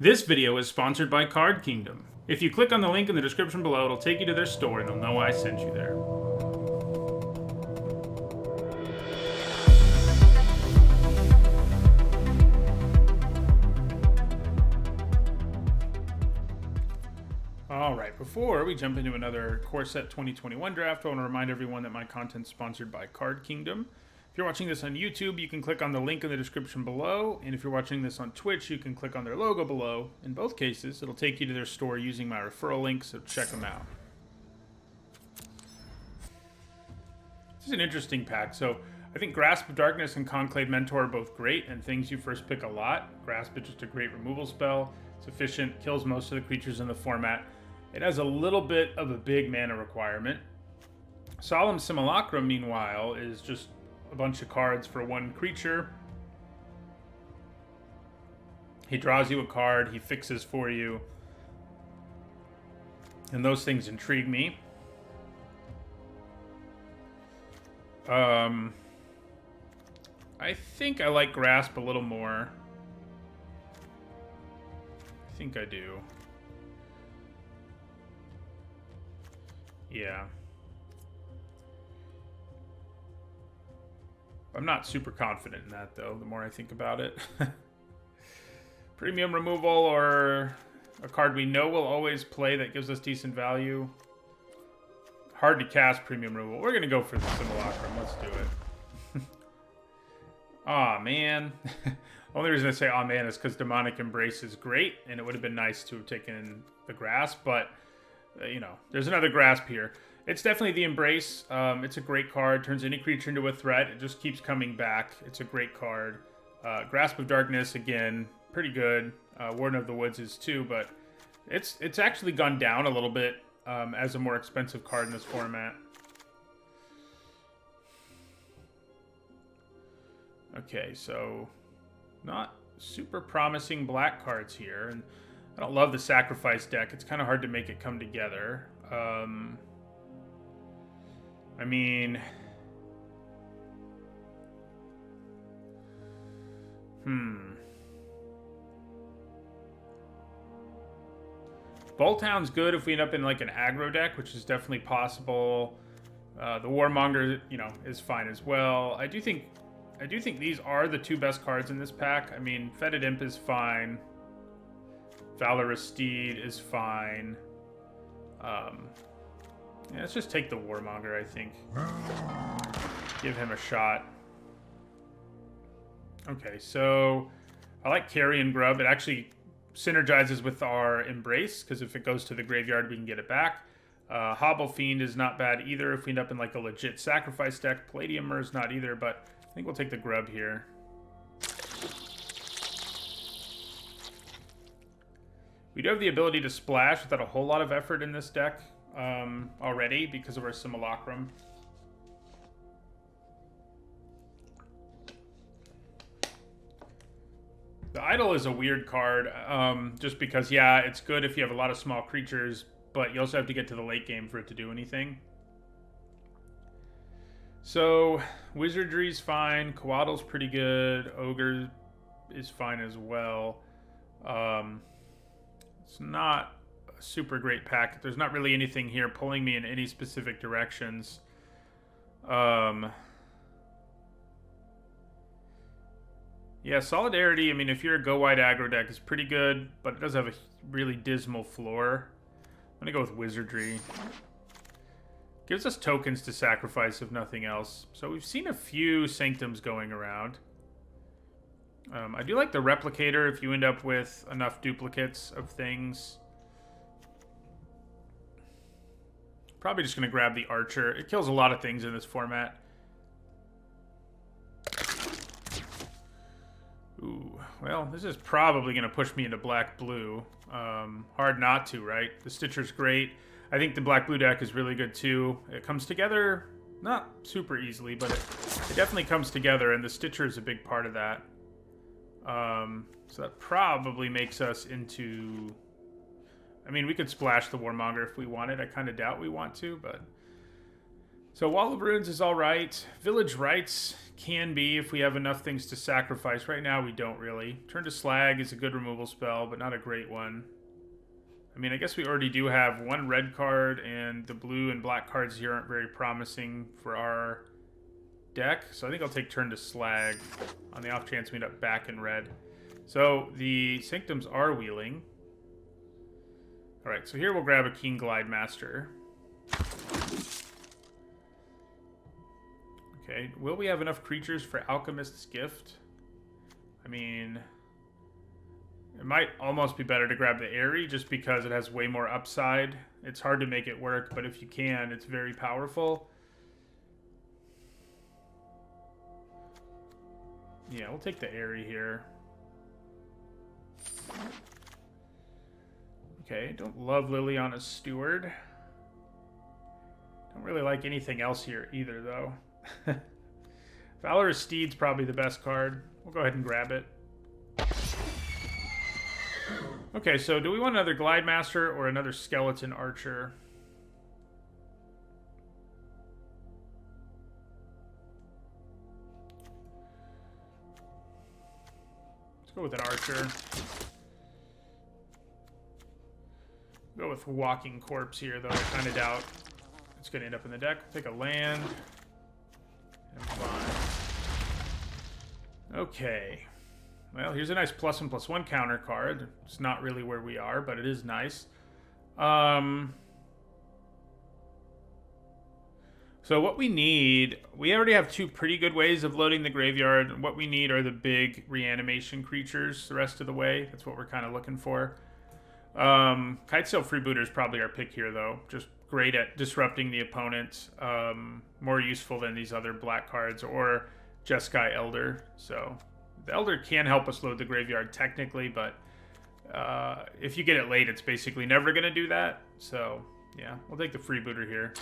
This video is sponsored by Card Kingdom. If you click on the link in the description below, it'll take you to their store and they'll know I sent you there. Alright, before we jump into another Core Set 2021 draft, I want to remind everyone that my content's sponsored by Card Kingdom. If you're watching this on YouTube, you can click on the link in the description below, and if you're watching this on Twitch, you can click on their logo below. In both cases, it'll take you to their store using my referral link, so check them out. This is an interesting pack. So I think Grasp of Darkness and Conclave Mentor are both great, and things you first pick a lot. Grasp is just a great removal spell. It's efficient, kills most of the creatures in the format. It has a little bit of a big mana requirement. Solemn Simulacrum, meanwhile, is just a bunch of cards for one creature. He draws you a card, he fixes for you. And those things intrigue me. I think I like Grasp a little more. I think I do. Yeah. I'm not super confident in that, though, the more I think about it. Premium removal or a card we know will always play that gives us decent value. Hard to cast premium removal. We're going to go for the Simulacrum. Let's do it. Aw, man. Only reason I say aw, man is because Demonic Embrace is great, and it would have been nice to have taken the Grasp, but, you know, there's another Grasp here. It's definitely the Embrace. It's a great card. Turns any creature into a threat. It just keeps coming back. It's a great card. Grasp of Darkness, again, pretty good. Warden of the Woods is too, but it's actually gone down a little bit as a more expensive card in this format. Okay, so not super promising black cards here. And I don't love the Sacrifice deck. It's kind of hard to make it come together. I mean, Bolthound's good if we end up in like an aggro deck, which is definitely possible. The Warmonger, you know, is fine as well. I do think these are the two best cards in this pack. I mean, Fetid Imp is fine. Valorous Steed is fine. Yeah, let's just take the Warmonger, I think. Give him a shot. Okay, so I like Carrion Grub. It actually synergizes with our Embrace, because if it goes to the graveyard, we can get it back. Hobble Fiend is not bad either if we end up in like a legit Sacrifice deck. Palladiumer is not either, but I think we'll take the Grub here. We do have the ability to splash without a whole lot of effort in this deck. Already because of our Simulacrum. The Idol is a weird card, just because, yeah, it's good if you have a lot of small creatures, but you also have to get to the late game for it to do anything. So, Wizardry's fine, Coatl's pretty good, Ogre is fine as well. It's not super great pack. There's not really anything here pulling me in any specific directions. Yeah, Solidarity, I mean, if you're a go-wide aggro deck, is pretty good, but it does have a really dismal floor. I'm going to go with Wizardry. Gives us tokens to sacrifice, if nothing else. So we've seen a few Sanctums going around. I do like the Replicator if you end up with enough duplicates of things. Probably just going to grab the Archer. It kills a lot of things in this format. Ooh, well, this is probably going to push me into black-blue. Hard not to, right? The Stitcher's great. I think the black-blue deck is really good, too. It comes together, not super easily, but it definitely comes together, and the Stitcher is a big part of that. So that probably makes us into... I mean, we could splash the Warmonger if we wanted. I kind of doubt we want to, but So Wall of Ruins is all right. Village Rites can be if we have enough things to sacrifice. Right now we don't really. Turn to Slag is a good removal spell, but not a great one. I mean, I guess we already do have one red card, and the blue and black cards here aren't very promising for our deck. So I think I'll take Turn to Slag on the off chance we end up back in red. So the Sanctums are wheeling. Alright, so here we'll grab a Keen Glide Master. Okay, will we have enough creatures for Alchemist's Gift? I mean, it might almost be better to grab the Airy just because it has way more upside. It's hard to make it work, but if you can, it's very powerful. Yeah, we'll take the Airy here. Okay, don't love Liliana's Steward. Don't really like anything else here either, though. Valorous Steed's probably the best card. We'll go ahead and grab it. Okay, so do we want another Glide Master or another Skeleton Archer? Let's go with an Archer. Go with Walking Corpse here, though. I kind of doubt it's going to end up in the deck. Take a land. And fine. Okay. Well, here's a nice +1/+1 counter card. It's not really where we are, but it is nice. So what we need, we already have two pretty good ways of loading the graveyard. What we need are the big reanimation creatures the rest of the way. That's what we're kind of looking for. Kitesail Freebooter is probably our pick here, though. Just great at disrupting the opponent. More useful than these other black cards, or Jeskai Elder. So the Elder can help us load the graveyard technically, but if you get it late, it's basically never going to do that. So yeah, we'll take the Freebooter here.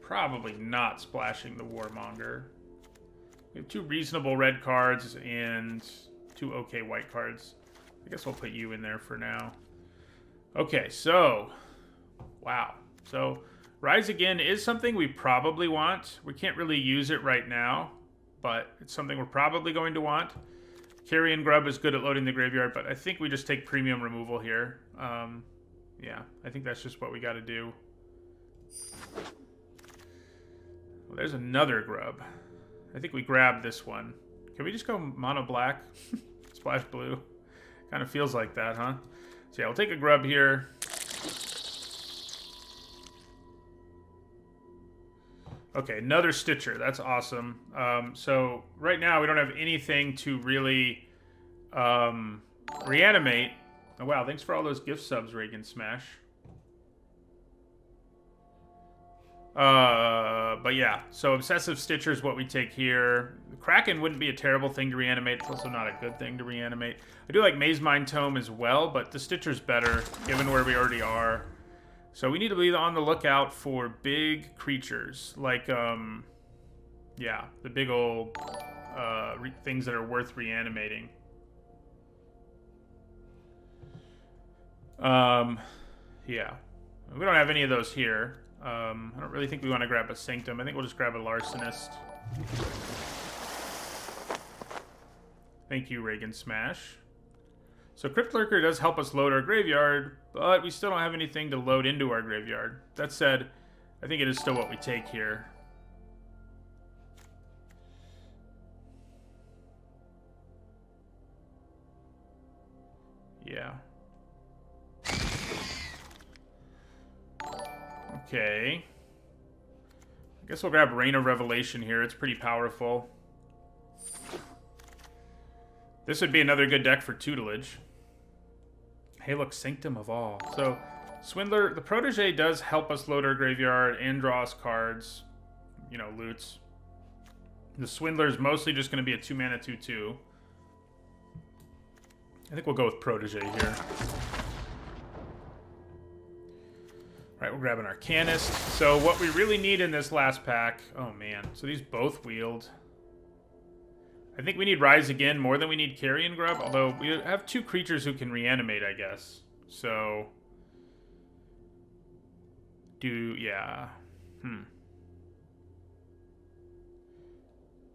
Probably not splashing the Warmonger. We have two reasonable red cards and two okay white cards. I guess we'll put you in there for now. Okay, so wow. So Rise Again is something we probably want. We can't really use it right now, but it's something we're probably going to want. Carrion Grub is good at loading the graveyard, but I think we just take premium removal here. Yeah, I think that's just what we got to do. Well, there's another grub. I think we grab this one. Can we just go mono black? Splash blue. Kind of feels like that, huh? So yeah, we'll take a grub here. Okay, another Stitcher. That's awesome. So right now we don't have anything to really reanimate. Oh, wow, thanks for all those gift subs, Reagan Smash. But yeah, so Obsessive Stitcher is what we take here. The Kraken wouldn't be a terrible thing to reanimate. It's also not a good thing to reanimate. I do like Maze Mind Tome as well, but the Stitcher's better, given where we already are. So we need to be on the lookout for big creatures, like, yeah, the big old things that are worth reanimating. Yeah, we don't have any of those here. I don't really think we want to grab a Sanctum. I think we'll just grab a Larcenist. Thank you, Reagan Smash. So Crypt Lurker does help us load our graveyard, but we still don't have anything to load into our graveyard. That said, I think it is still what we take here. Yeah. Okay. I guess we'll grab Reign of Revelation here. It's pretty powerful. This would be another good deck for tutelage. Hey, look, Sanctum of All. So, Swindler, the Protege does help us load our graveyard and draw us cards. You know, loots. The Swindler is mostly just going to be a 2-mana 2/2. I think we'll go with Protege here. Alright, we're grabbing Arcanist. So what we really need in this last pack... Oh, man. So these both wheeled. I think we need Rise Again more than we need Carrion Grub, although we have two creatures who can reanimate, I guess. So... Yeah.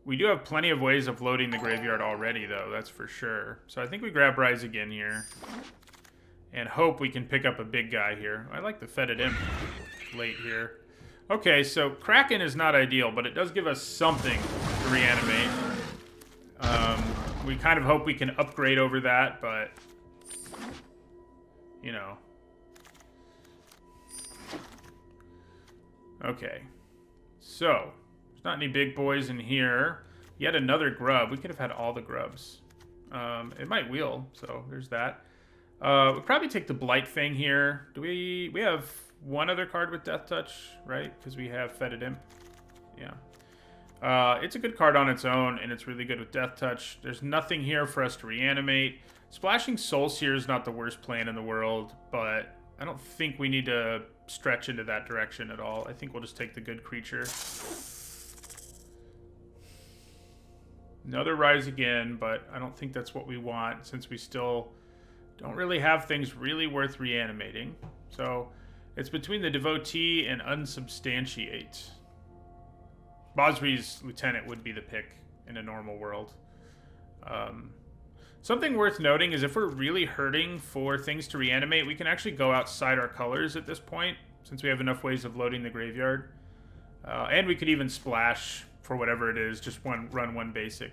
We do have plenty of ways of loading the graveyard already, though, that's for sure. So I think we grab Rise Again here. And hope we can pick up a big guy here. I like the Fetid Imp late here. Okay, so Kraken is not ideal, but it does give us something to reanimate. We kind of hope we can upgrade over that, but... You know. Okay. So... Not any big boys in here. Yet another grub. We could have had all the grubs. It might wheel, so there's that. We'll probably take the Blight Fang here. Do we have one other card with Death Touch, right? Because we have Fetid Imp. Yeah. It's a good card on its own, and it's really good with Death Touch. There's nothing here for us to reanimate. Splashing Soul Seer is not the worst plan in the world, but I don't think we need to stretch into that direction at all. I think we'll just take the good creature. Another Rise Again, but I don't think that's what we want since we still don't really have things really worth reanimating. So it's between the Devotee and Unsubstantiate. Bosri's Lieutenant would be the pick in a normal world. Something worth noting is if we're really hurting for things to reanimate, we can actually go outside our colors at this point since we have enough ways of loading the graveyard. And we could even splash for whatever it is, just run one basic.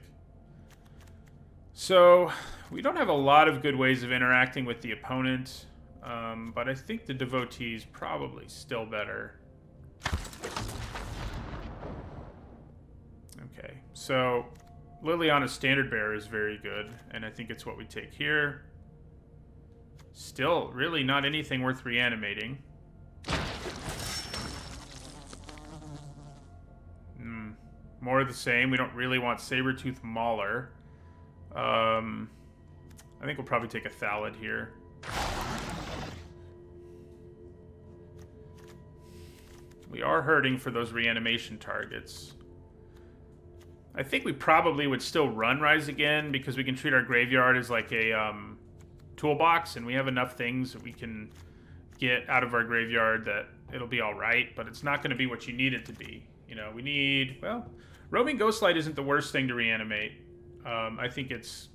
So, we don't have a lot of good ways of interacting with the opponent, but I think the Devotee is probably still better. Okay, so Liliana's Standard Bearer is very good, and I think it's what we take here. Still, really not anything worth reanimating. More of the same. We don't really want Sabertooth Mauler. I think we'll probably take a Thallid here. We are hurting for those reanimation targets. I think we probably would still run Rise Again because we can treat our graveyard as like a toolbox, and we have enough things that we can get out of our graveyard that it'll be all right, but it's not going to be what you need it to be. You know, we need, well, Roaming Ghostlight isn't the worst thing to reanimate. I think it's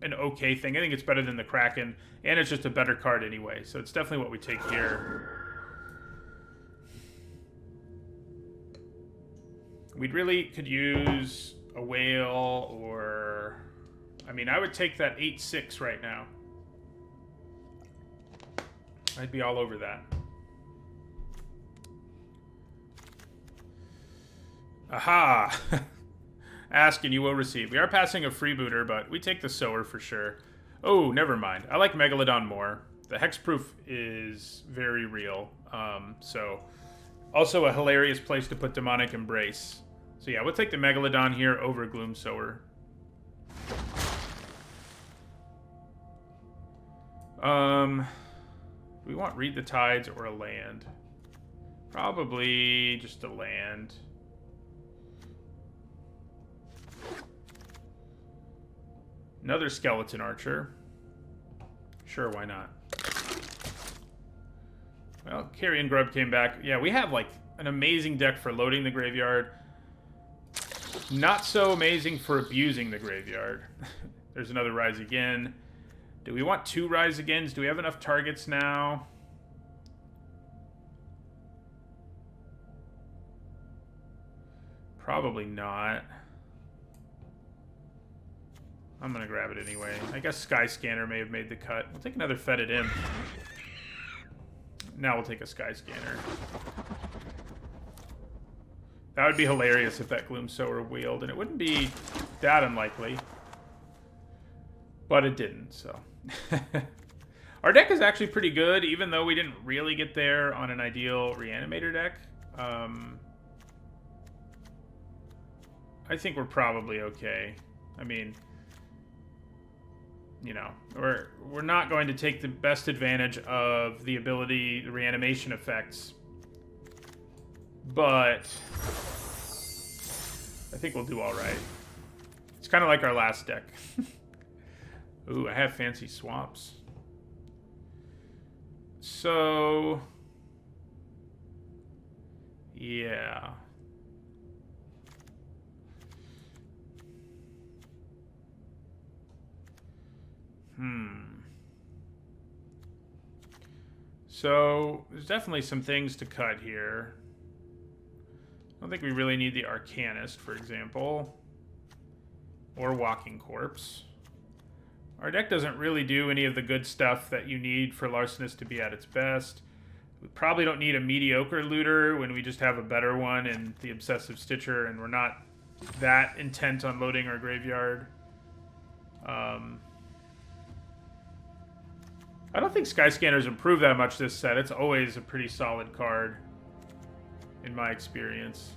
an okay thing. I think it's better than the Kraken, and it's just a better card anyway, so it's definitely what we take here. We'd really could use a whale or... I mean, I would take that 8/6 right now. I'd be all over that. Aha! Ask and you will receive. We are passing a freebooter, but we take the Sower for sure. Oh, never mind. I like Megalodon more. The hexproof is very real. So, also a hilarious place to put Demonic Embrace. So yeah, we'll take the Megalodon here over Gloom Sower. We want Read the Tides or a land. Probably just a land. Another Skeleton Archer. Sure, why not? Well, Carrion Grub came back. Yeah, we have like an amazing deck for loading the graveyard. Not so amazing for abusing the graveyard. There's another Rise Again. Do we want 2 Rise Agains? Do we have enough targets now? Probably not. I'm going to grab it anyway. I guess Sky Scanner may have made the cut. We'll take another Fetid Imp. Now we'll take a Sky Scanner. That would be hilarious if that Gloom Sower wheeled, and it wouldn't be that unlikely. But it didn't, so. Our deck is actually pretty good, even though we didn't really get there on an ideal Reanimator deck. I think we're probably okay. I mean, you know, we're not going to take the best advantage of the ability, the reanimation effects. But I think we'll do all right. It's kind of like our last deck. Ooh, I have fancy swaps. So Yeah. So, there's definitely some things to cut here. I don't think we really need the Arcanist, for example. Or Walking Corpse. Our deck doesn't really do any of the good stuff that you need for Larcenist to be at its best. We probably don't need a mediocre looter when we just have a better one in the Obsessive Stitcher, and we're not that intent on loading our graveyard. I don't think Skyscanner's improved that much this set. It's always a pretty solid card, in my experience.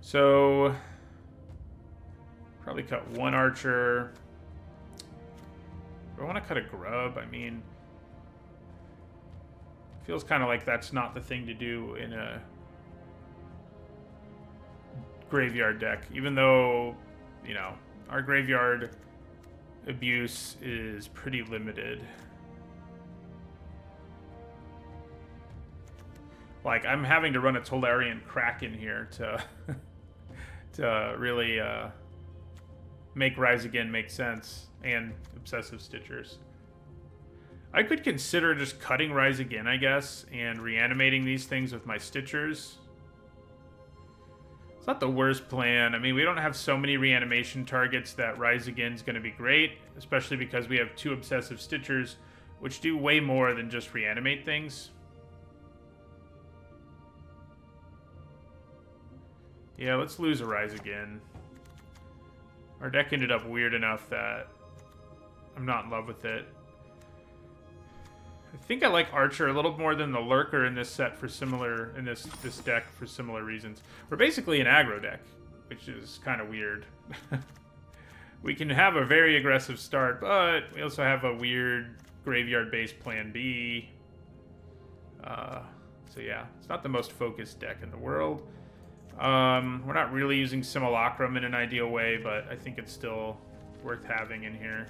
So, probably cut one Archer. Do I want to cut a Grub? I mean, feels kind of like that's not the thing to do in a graveyard deck, even though, you know, our graveyard abuse is pretty limited. Like, I'm having to run a Tolarian Kraken here to to really make Rise Again make sense, and Obsessive Stitchers. I could consider just cutting Rise Again, I guess, and reanimating these things with my Stitchers. It's not the worst plan. I mean, we don't have so many reanimation targets that Rise Again's going to be great, especially because we have 2 Obsessive Stitchers, which do way more than just reanimate things. Yeah, let's lose a Rise Again. Our deck ended up weird enough that I'm not in love with it. I think I like Archer a little more than the Lurker in this set for similar, in this deck for similar reasons. We're basically an aggro deck, which is kind of weird. We can have a very aggressive start, but we also have a weird graveyard-based plan B. So yeah, it's not the most focused deck in the world. We're not really using Simulacrum in an ideal way, but I think it's still worth having in here.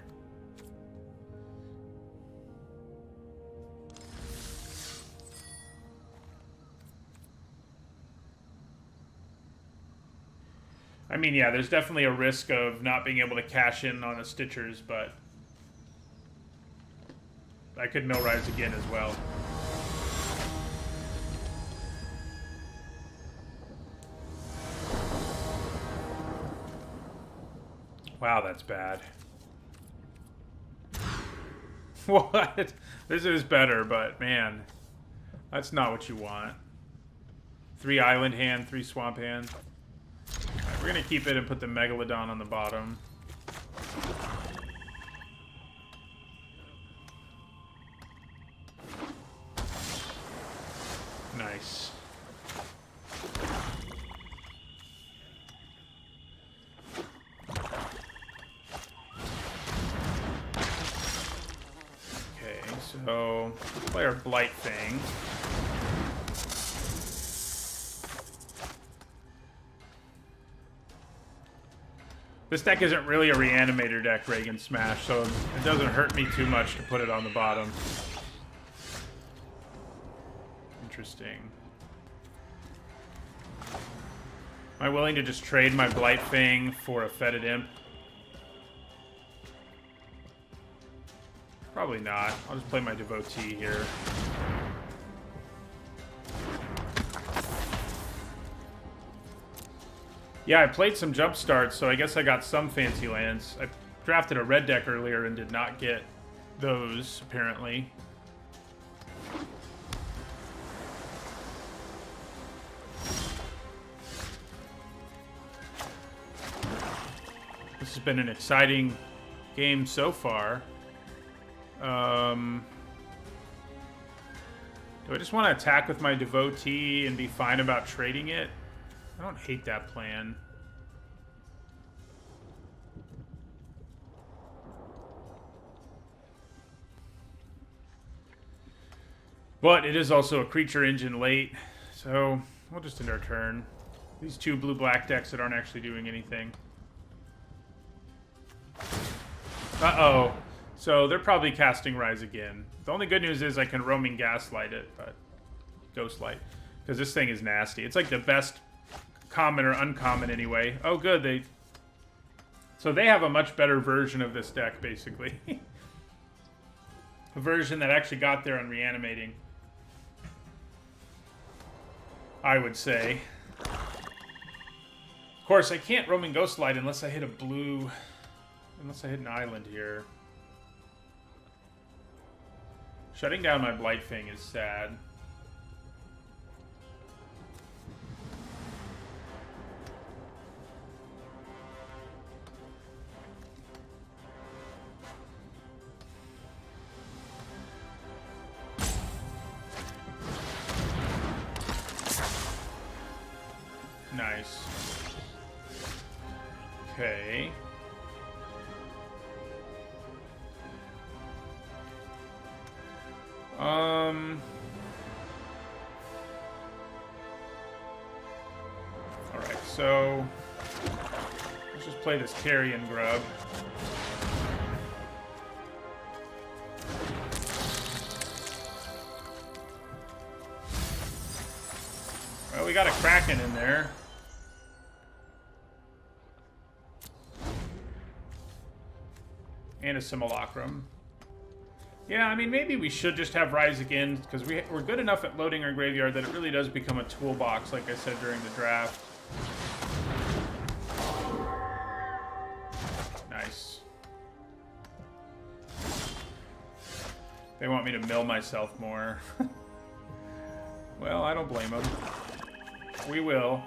I mean, yeah, there's definitely a risk of not being able to cash in on the Stitchers, but I could mill Rise Again as well. Wow, that's bad. What? This is better, but man, that's not what you want. 3 Island Hand, 3 Swamp Hand. Alright, we're gonna keep it and put the Megalodon on the bottom. Nice. Okay, so play our Blight Thing. This deck isn't really a Reanimator deck, Reagan Smash, so it doesn't hurt me too much to put it on the bottom. Interesting. Am I willing to just trade my Blight Fang for a Fetid Imp? Probably not. I'll just play my Devotee here. Yeah, I played some jump starts, so I guess I got some fancy lands. I drafted a red deck earlier and did not get those, apparently. This has been an exciting game so far. Do I just want to attack with my Devotee and be fine about trading it? I don't hate that plan. But it is also a creature engine late, so we'll just end our turn. These 2 blue-black decks that aren't actually doing anything. Uh-oh. So they're probably casting Rise again. The only good news is I can Roaming Gaslight it, but Ghostlight, because this thing is nasty. It's like the best common or uncommon anyway. Oh, good. So they have a much better version of this deck, basically. A version that actually got there on Reanimating, I would say. Of course, I can't Roaming Ghostlight unless I hit a blue... Unless I hit an island here. Shutting down my Blightfang is sad. Nice. Okay. Alright, so let's just play this Carrion Grub. Well, we got a Kraken in there. And a Simulacrum. Yeah, I mean, maybe we should just have Rise again, because we're good enough at loading our graveyard that it really does become a toolbox, like I said during the draft. Nice. They want me to mill myself more. Well, I don't blame them. We will.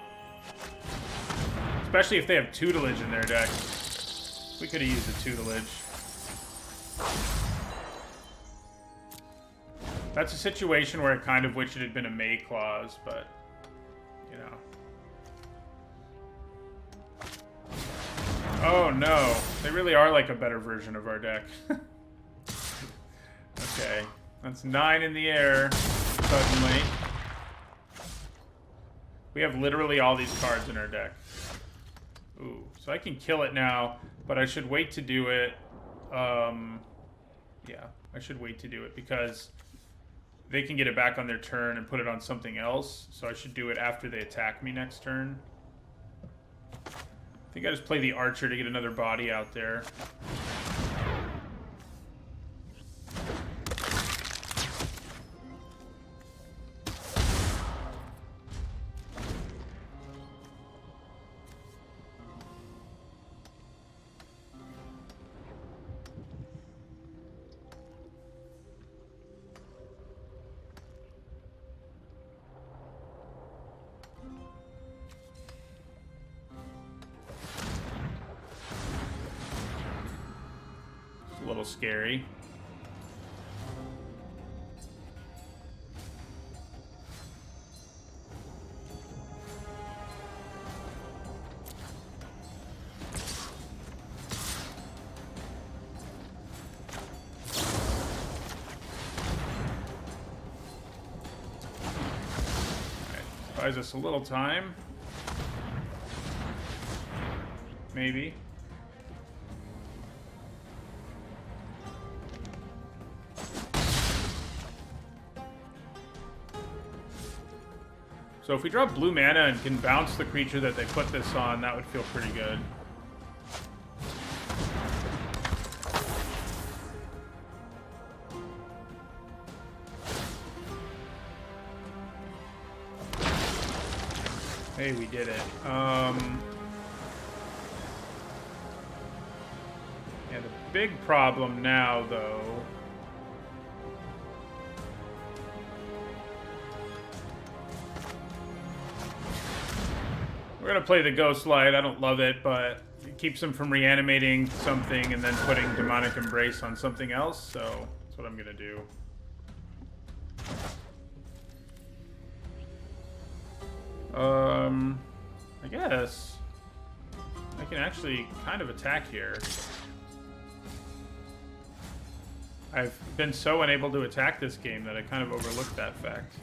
Especially if they have tutelage in their deck. We could have used a tutelage. That's a situation where I kind of wish it had been a May clause, but, you know. Oh no, they really are like a better version of our deck. Okay, that's 9 in the air, suddenly. We have literally all these cards in our deck. Ooh, so I can kill it now, but I should wait to do it. Yeah, I should wait to do it because they can get it back on their turn and put it on something else. So I should do it after they attack me next turn. I think I just play the Archer to get another body out there. A little scary. Buys us a little time. Maybe. So if we drop blue mana and can bounce the creature that they put this on, that would feel pretty good. Hey, we did it. Yeah, the big problem now, though... We're going to play the Ghostlight. I don't love it, but it keeps them from reanimating something and then putting Demonic Embrace on something else, so that's what I'm going to do. I guess I can actually kind of attack here. I've been so unable to attack this game that I kind of overlooked that fact.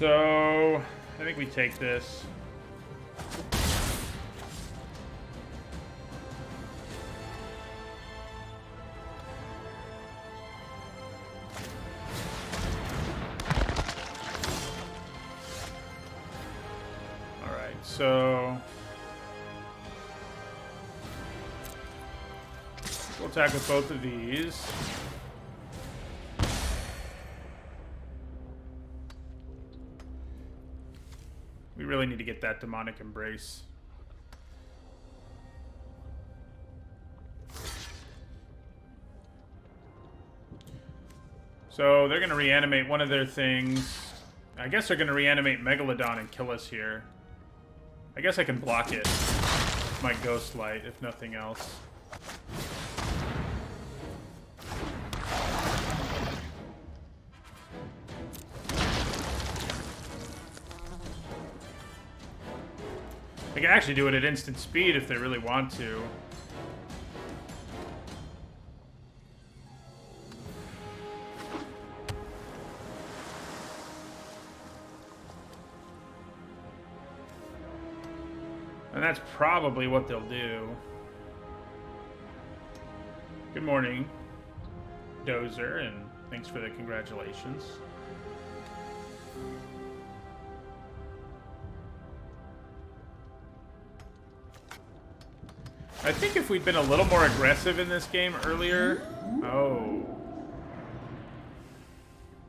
So, I think we take this. Alright, so... we'll attack with both of these. We really need to get that demonic embrace. So they're going to reanimate one of their things. I guess they're going to reanimate Megalodon and kill us here. I guess I can block it with my Ghost Light, if nothing else. They can actually do it at instant speed if they really want to. And that's probably what they'll do. Good morning, Dozer, and thanks for the congratulations. I think if we'd been a little more aggressive in this game earlier... Oh.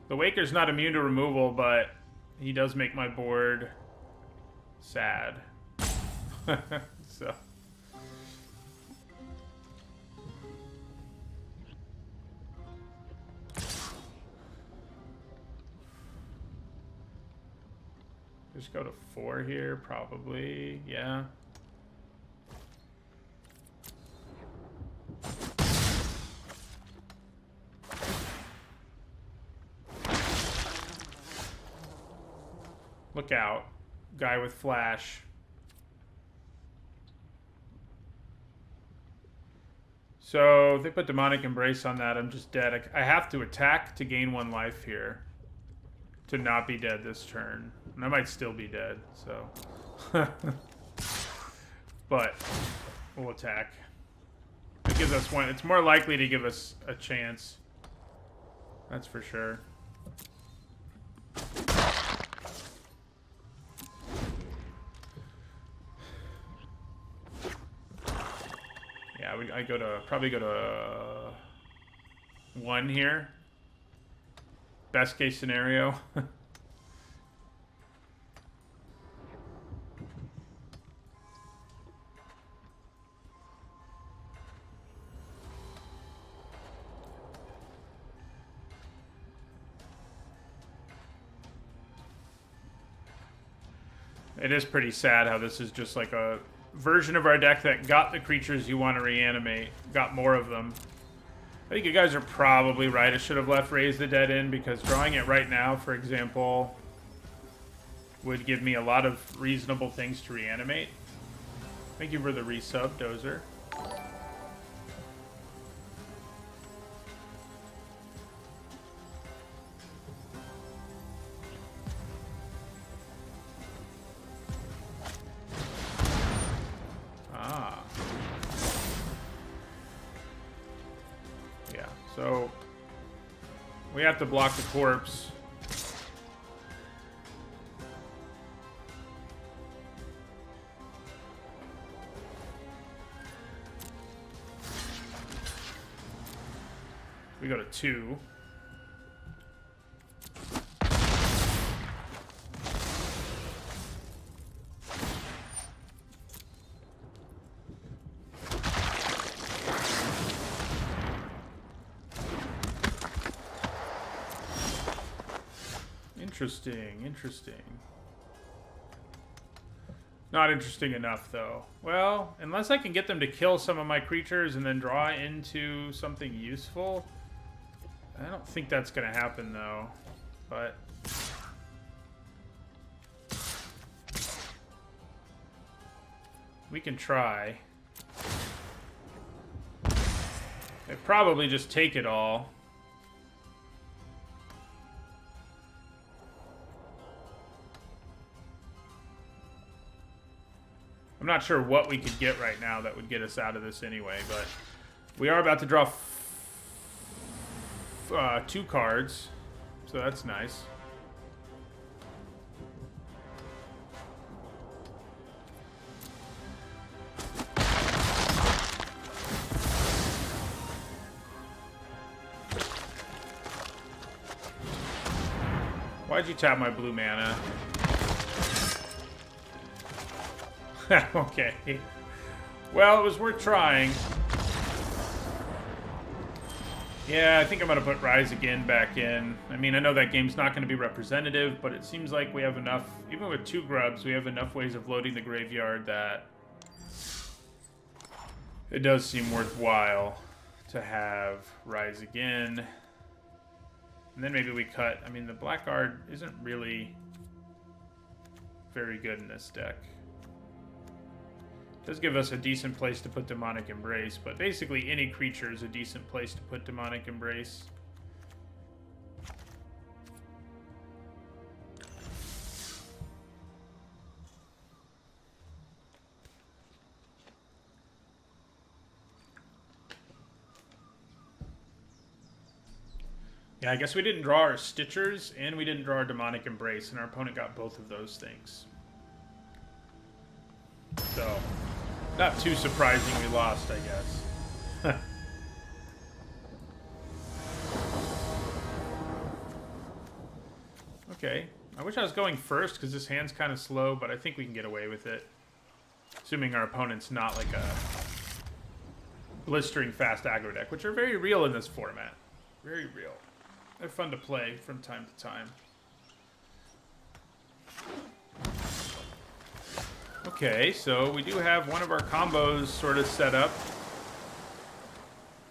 The Waker's not immune to removal, but he does make my board sad. So... just go to 4 here, probably. Yeah. Look out. Guy with flash. So, if they put Demonic Embrace on that, I'm just dead. I have to attack to gain 1 life here. To not be dead this turn. And I might still be dead, so... but, we'll attack. It gives us 1. It's more likely to give us a chance. That's for sure. Yeah, I probably go to 1 here. Best case scenario. It is pretty sad how this is just like a version of our deck that got the creatures you want to reanimate, got more of them. I think you guys are probably right. I should have left Raise the Dead in because drawing it right now, for example, would give me a lot of reasonable things to reanimate. Thank you for the resub, Dozer. So, we have to block the corpse. We go to 2. Interesting, interesting. Not interesting enough, though. Well, unless I can get them to kill some of my creatures and then draw into something useful. I don't think that's going to happen, though. But... we can try. I'd probably just take it all. I'm not sure what we could get right now that would get us out of this anyway, but we are about to draw 2 cards, so that's nice. Why'd you tap my blue mana? Okay. Well, it was worth trying. Yeah, I think I'm going to put Rise Again back in. I mean, I know that game's not going to be representative, but it seems like we have enough, even with 2 grubs, we have enough ways of loading the graveyard that it does seem worthwhile to have Rise Again. And then maybe we cut. I mean, the Blackguard isn't really very good in this deck. It does give us a decent place to put Demonic Embrace, but basically any creature is a decent place to put Demonic Embrace. Yeah, I guess we didn't draw our Stitchers, and we didn't draw our Demonic Embrace, and our opponent got both of those things. So, not too surprising we lost, I guess. Okay, I wish I was going first, because this hand's kind of slow, but I think we can get away with it. Assuming our opponent's not like a blistering fast aggro deck, which are very real in this format. Very real. They're fun to play from time to time. Okay, so we do have one of our combos sort of set up.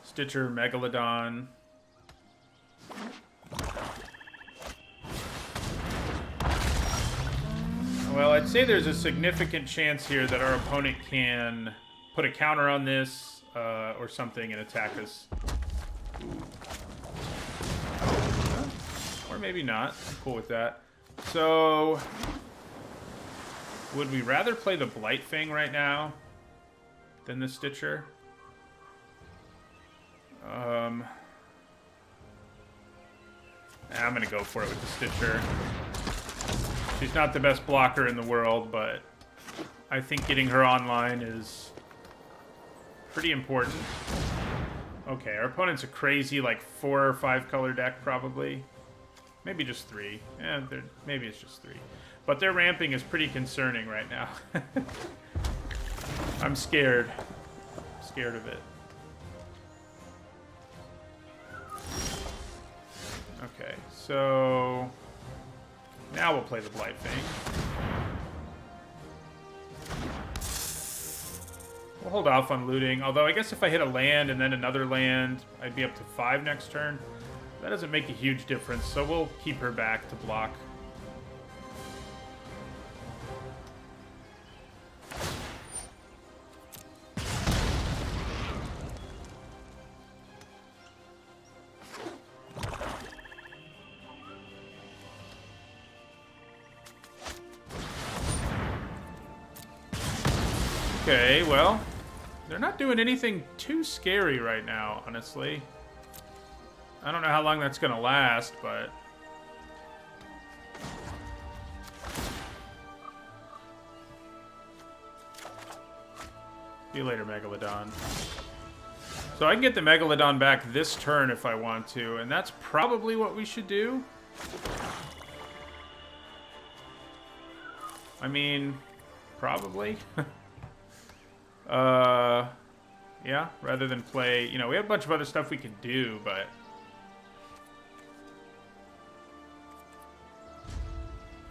Stitcher, Megalodon. Well, I'd say there's a significant chance here that our opponent can put a counter on this or something and attack us. Or maybe not. I'm cool with that. So, would we rather play the Blightfang right now than the Stitcher? I'm going to go for it with the Stitcher. She's not the best blocker in the world, but I think getting her online is pretty important. Okay, our opponent's a crazy, like, 4 or 5 color deck, probably. Maybe just 3. Yeah, maybe it's just 3. But their ramping is pretty concerning right now. I'm scared. Scared of it. Okay, so now we'll play the Blightfang. We'll hold off on looting, although I guess if I hit a land and then another land, I'd be up to 5 next turn. That doesn't make a huge difference, so we'll keep her back to block. Okay, well, they're not doing anything too scary right now, honestly. I don't know how long that's going to last, but... See you later, Megalodon. So I can get the Megalodon back this turn if I want to, and that's probably what we should do. I mean, probably. Yeah, rather than play... You know, we have a bunch of other stuff we could do, but...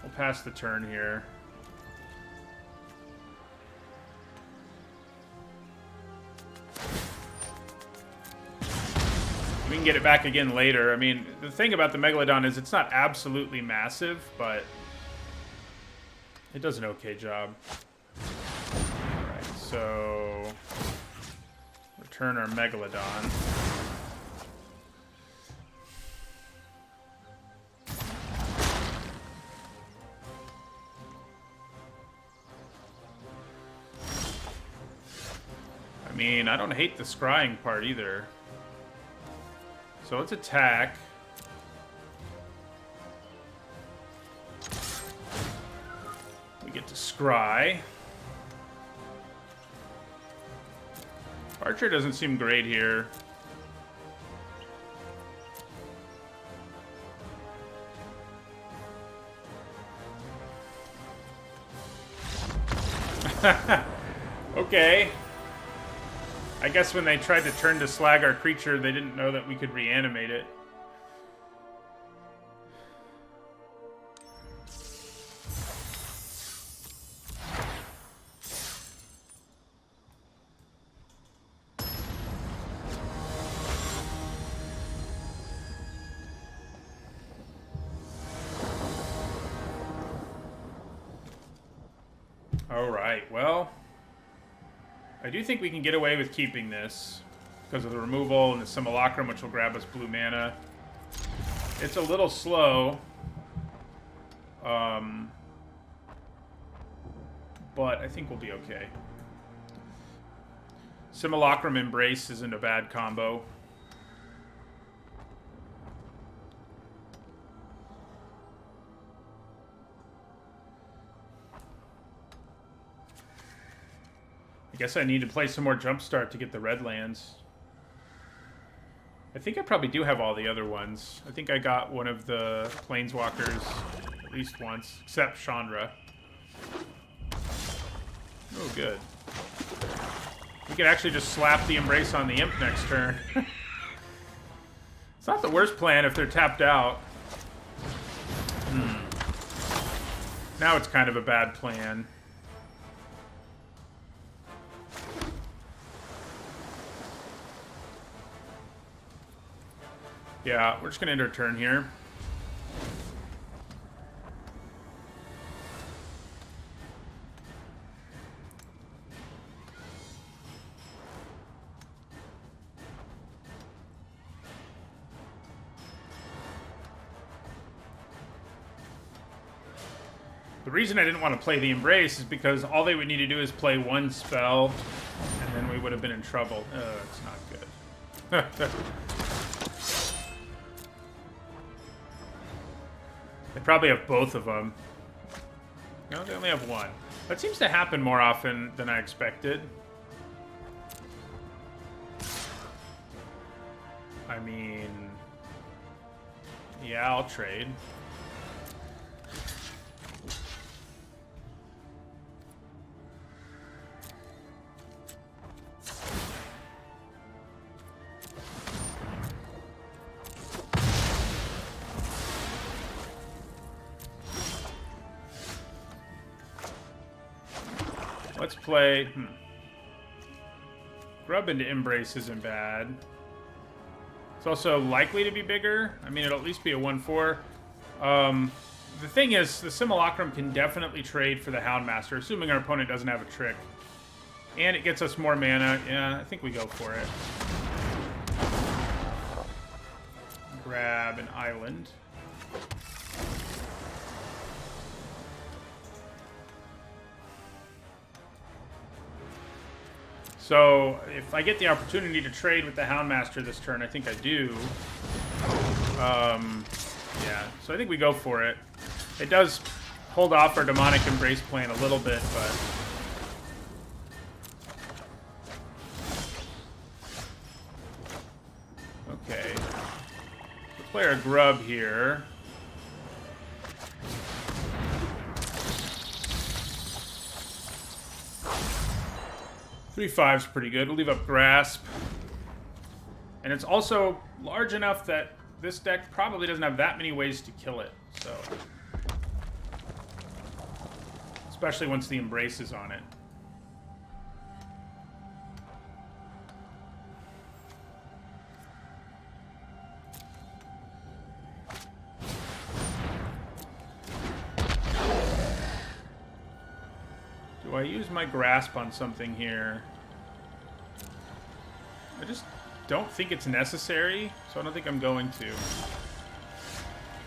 We'll pass the turn here. We can get it back again later. I mean, the thing about the Megalodon is it's not absolutely massive, but it does an okay job. Alright, so... Return our Megalodon. mean, I don't hate the scrying part either. So let's attack. We get to scry. Archer doesn't seem great here. Okay. I guess when they tried to turn to slag our creature, they didn't know that we could reanimate it. Alright, well, I do think we can get away with keeping this because of the removal and the Simulacrum, which will grab us blue mana. It's a little slow, but I think we'll be okay. Simulacrum Embrace isn't a bad combo. I guess I need to play some more Jumpstart to get the red lands. I think I probably do have all the other ones. I think I got one of the Planeswalkers at least once, except Chandra. Oh, good. We could actually just slap the Embrace on the Imp next turn. It's not the worst plan if they're tapped out. Now it's kind of a bad plan. Yeah, we're just going to end our turn here. The reason I didn't want to play the Embrace is because all they would need to do is play one spell, and then we would have been in trouble. It's not good. They probably have both of them. No, they only have one. That seems to happen more often than I expected. I mean... yeah, I'll trade. Let's play... Grub into Embrace isn't bad. It's also likely to be bigger. I mean, it'll at least be a 1/4. The thing is, the Simulacrum can definitely trade for the Houndmaster, assuming our opponent doesn't have a trick. And it gets us more mana. Yeah, I think we go for it. Grab an island. So, if I get the opportunity to trade with the Houndmaster this turn, I think I do. Yeah, so I think we go for it. It does hold off our Demonic Embrace plan a little bit, but... okay. Let's play our Grub here. 3/5's pretty good. We'll leave up Grasp. And it's also large enough that this deck probably doesn't have that many ways to kill it. So, especially once the Embrace is on it. Do I use my Grasp on something here? I just don't think it's necessary, so I don't think I'm going to.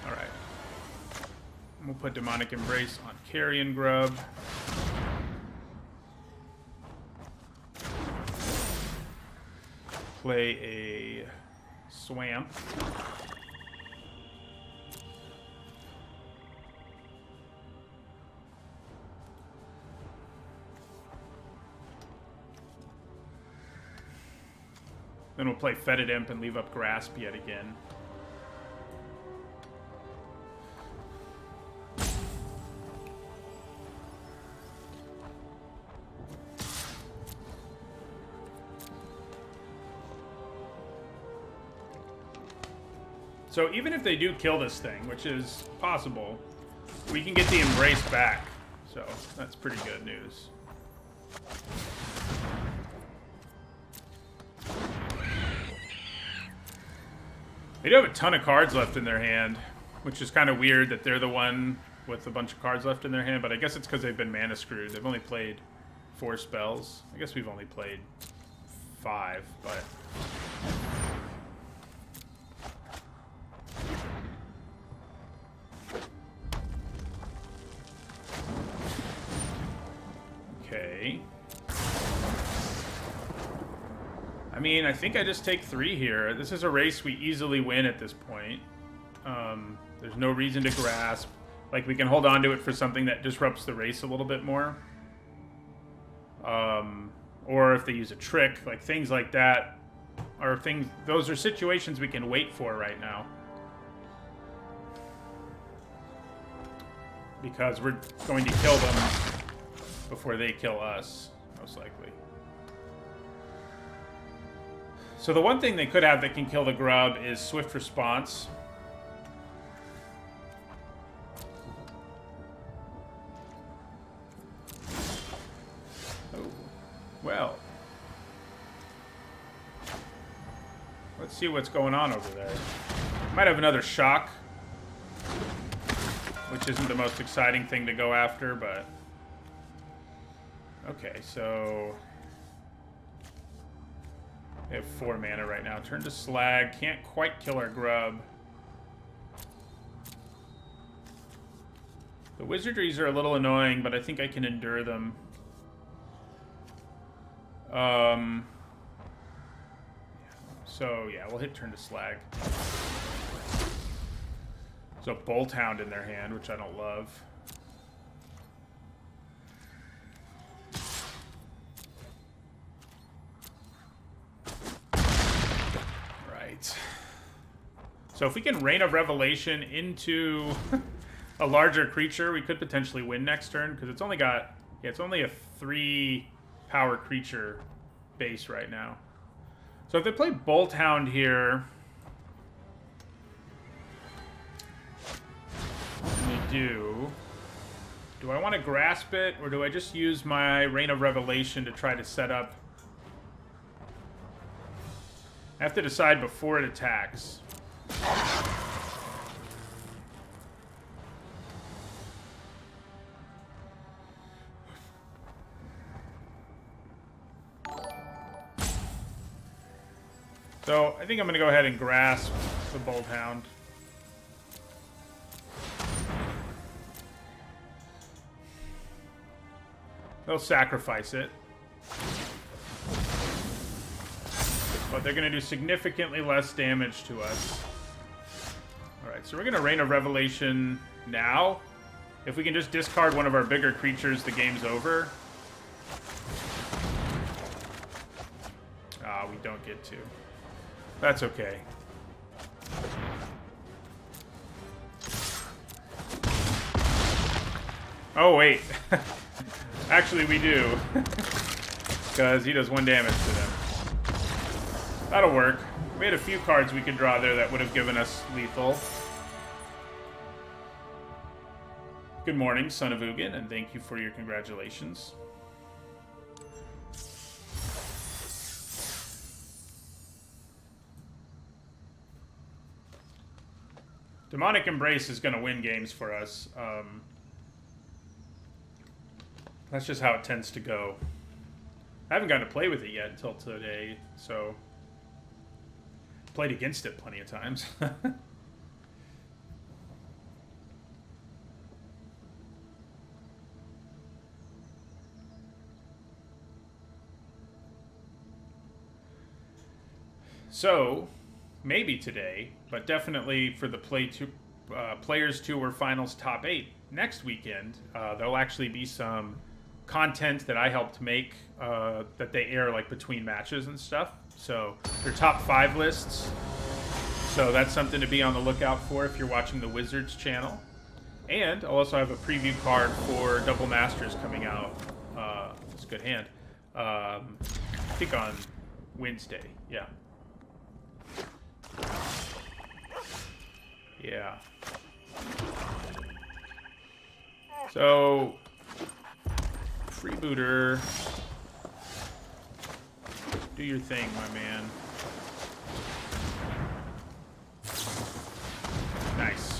Alright. We'll put Demonic Embrace on Carrion Grub. play a swamp. Then we'll play Fetid Imp and leave up Grasp yet again. So even if they do kill this thing, which is possible, we can get the Embrace back. So that's pretty good news. They do have a ton of cards left in their hand, which is kind of weird that they're the one with a bunch of cards left in their hand, but I guess it's because they've been mana screwed. They've only played 4 spells. I guess we've only played 5, but... Okay. I mean, I think I just take 3 here. This is a race we easily win at this point. There's no reason to grasp. Like, we can hold on to it for something that disrupts the race a little bit more. Or if they use a trick, like things like that are things, those are situations we can wait for right now. Because we're going to kill them before they kill us, most likely. So the one thing they could have that can kill the grub is Swift Response. Oh, well. Let's see what's going on over there. Might have another shock, which isn't the most exciting thing to go after, but... Okay, so... We have 4 mana right now. Turn to Slag. Can't quite kill our grub. The wizardries are a little annoying, but I think I can endure them. So, yeah, we'll hit turn to Slag. So, Bolt Hound in their hand, which I don't love. Right. So, if we can Rain of Revelation into a larger creature, we could potentially win next turn, because it's only got... Yeah, it's only a 3 power creature base right now. So if they play Bolt Hound here, and they do I want to grasp it, or do I just use my Rain of Revelation to try to set up? I have to decide before it attacks. So, I think I'm going to go ahead and grasp the Bolt Hound. They'll sacrifice it. But they're going to do significantly less damage to us. Alright, so we're going to Rain of Revelation now. If we can just discard one of our bigger creatures, the game's over. Ah, we don't get to. That's okay. Oh, wait. Actually, we do. Because he does 1 damage to them. That'll work. We had a few cards we could draw there that would have given us lethal. Good morning, Son of Ugin, and thank you for your congratulations. Demonic Embrace is going to win games for us. That's just how it tends to go. I haven't gotten to play with it yet until today, so... Played against it plenty of times. So, maybe today, but definitely for the Players Tour Finals Top 8 next weekend, there'll actually be some content that I helped make that they air like between matches and stuff. So, they're top 5 lists. So that's something to be on the lookout for if you're watching the Wizards channel. And I'll also have a preview card for Double Masters coming out. It's a good hand. I think on Wednesday. Yeah. Yeah. So, Freebooter, do your thing, my man. Nice.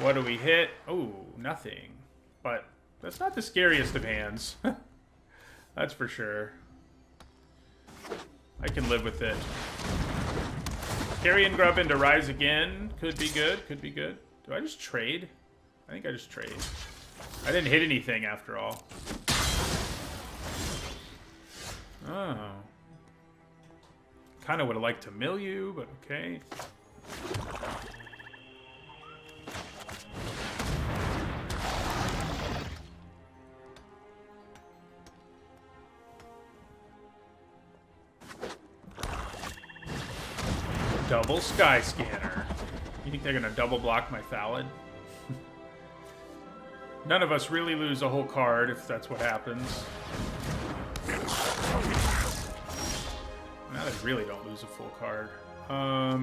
What do we hit? Oh, nothing. But that's not the scariest of hands. That's for sure. I can live with it. Carrion Grub into Rise again. Could be good. Could be good. Do I just trade? I think I just trade. I didn't hit anything after all. Oh. Kind of would have liked to mill you, but okay. Double Sky Scanner. You think they're gonna double block my Thallid? None of us really lose a whole card if that's what happens. Now they really don't lose a full card. I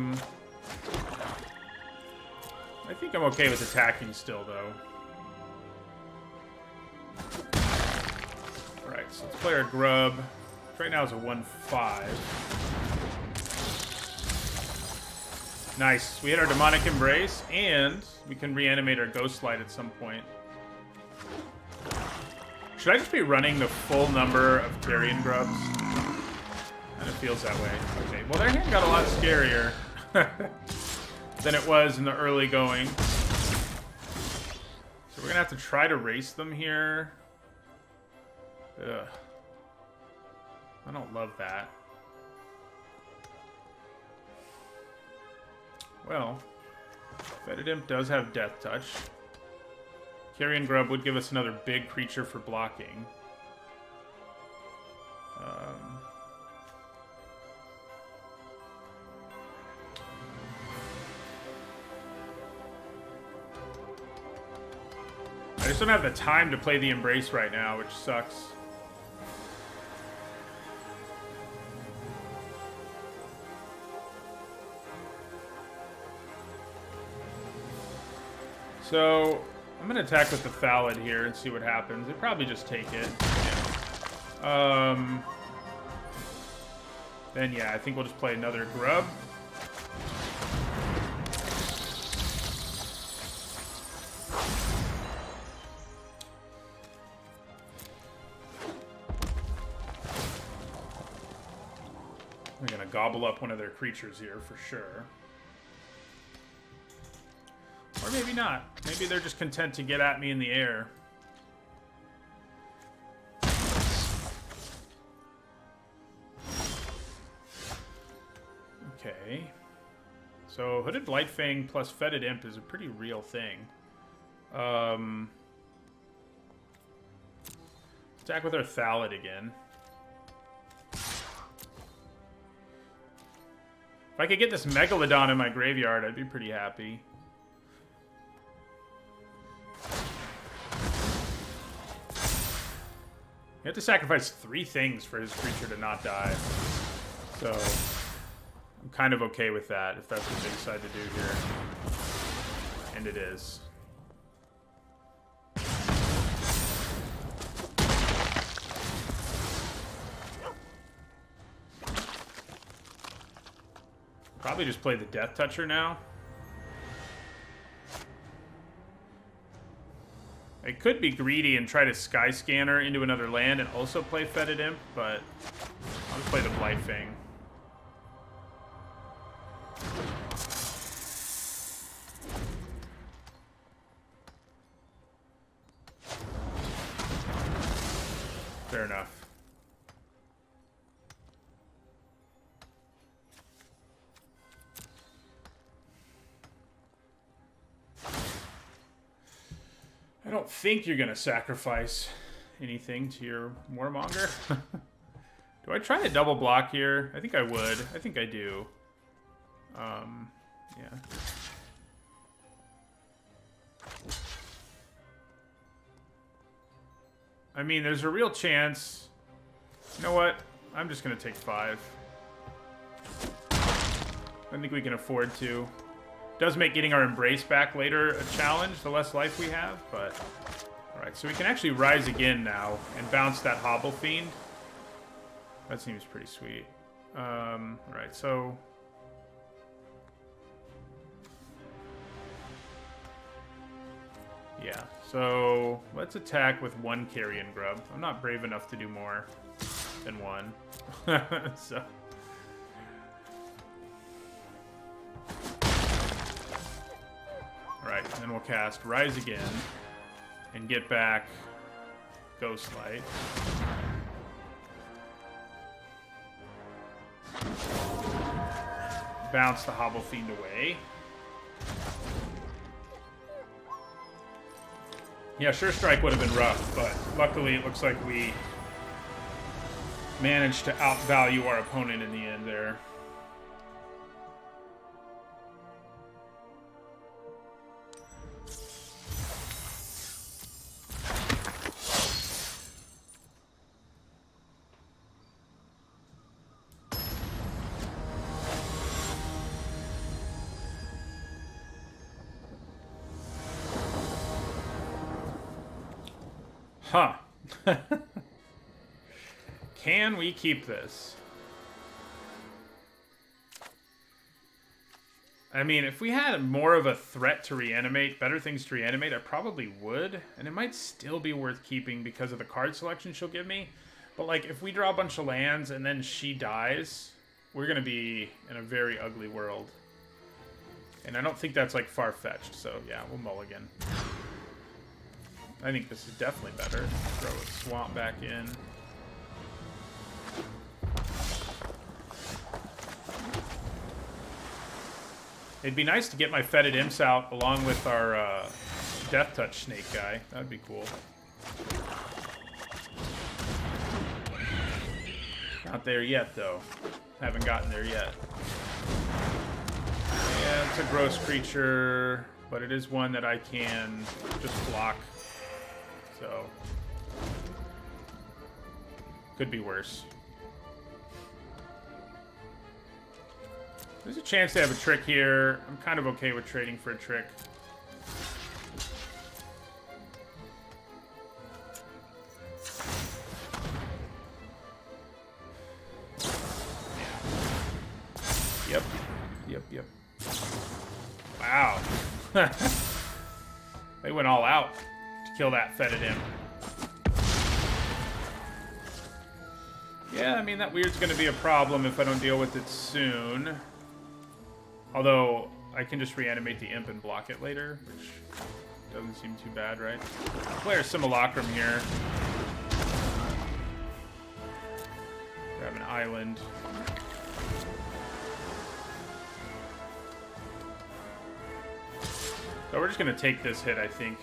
think I'm okay with attacking still, though. Alright, so let's play our Grub. Right now is a 1/5. Nice. We hit our Demonic Embrace, and we can reanimate our Ghost Light at some point. Should I just be running the full number of Carrion Grubs? And it feels that way. Okay, well, their hand got a lot scarier than it was in the early going. So we're going to have to try to race them here. Ugh. I don't love that. Well, Fetid Imp does have Death Touch. Carrion Grub would give us another big creature for blocking. I just don't have the time to play the Embrace right now, which sucks. So, I'm going to attack with the Thallid here and see what happens. They probably just take it. Yeah. Then, yeah, I think we'll just play another Grub. We're going to gobble up one of their creatures here for sure. Or maybe not. Maybe they're just content to get at me in the air. Okay. So Hooded Blightfang plus Fetid Imp is a pretty real thing. Attack with our Thallid again. If I could get this Megalodon in my graveyard, I'd be pretty happy. You have to sacrifice 3 things for his creature to not die. So, I'm kind of okay with that, if that's what they decide to do here. And it is. Probably just play the Death Toucher now. I could be greedy and try to Sky Scanner into another land and also play Fetid Imp, but I'll just play the Blightfang. Fair enough. don't think you're going to sacrifice anything to your Warmonger. Do I try to double block here? I think I would. I think I do. Yeah. I mean, there's a real chance. You know what? I'm just going to take 5. I think we can afford to. Does make getting our Embrace back later a challenge, the less life we have, but... Alright, so we can actually rise again now and bounce that Hobble Fiend. That seems pretty sweet. Alright, so... Yeah, so let's attack with 1 Carrion Grub. I'm not brave enough to do more than 1. So... Alright, and then we'll cast Rise Again and get back Ghost Light. Bounce the Hobble Fiend away. Yeah, Sure Strike would have been rough, but luckily it looks like we managed to outvalue our opponent in the end there. Huh. Can we keep this? I mean, if we had more of a threat to reanimate, better things to reanimate, I probably would. And it might still be worth keeping because of the card selection she'll give me. But, like, if we draw a bunch of lands and then she dies, we're going to be in a very ugly world. And I don't think that's, like, far-fetched. So, yeah, we'll mulligan. I think this is definitely better. Throw a Swamp back in. It'd be nice to get my Fetid Imps out along with our Death Touch Snake guy. That'd be cool. Not there yet, though. Haven't gotten there yet. Yeah, it's a gross creature, but it is one that I can just block. So, could be worse. There's a chance they have a trick here. I'm kind of okay with trading for a trick. Yeah. Yep. Wow. They went all out. Kill that Fetid Imp. Yeah, I mean, that weird's going to be a problem if I don't deal with it soon. Although, I can just reanimate the Imp and block it later, which doesn't seem too bad, right? I'll play our Simulacrum here. Grab an island. So we're just going to take this hit, I think.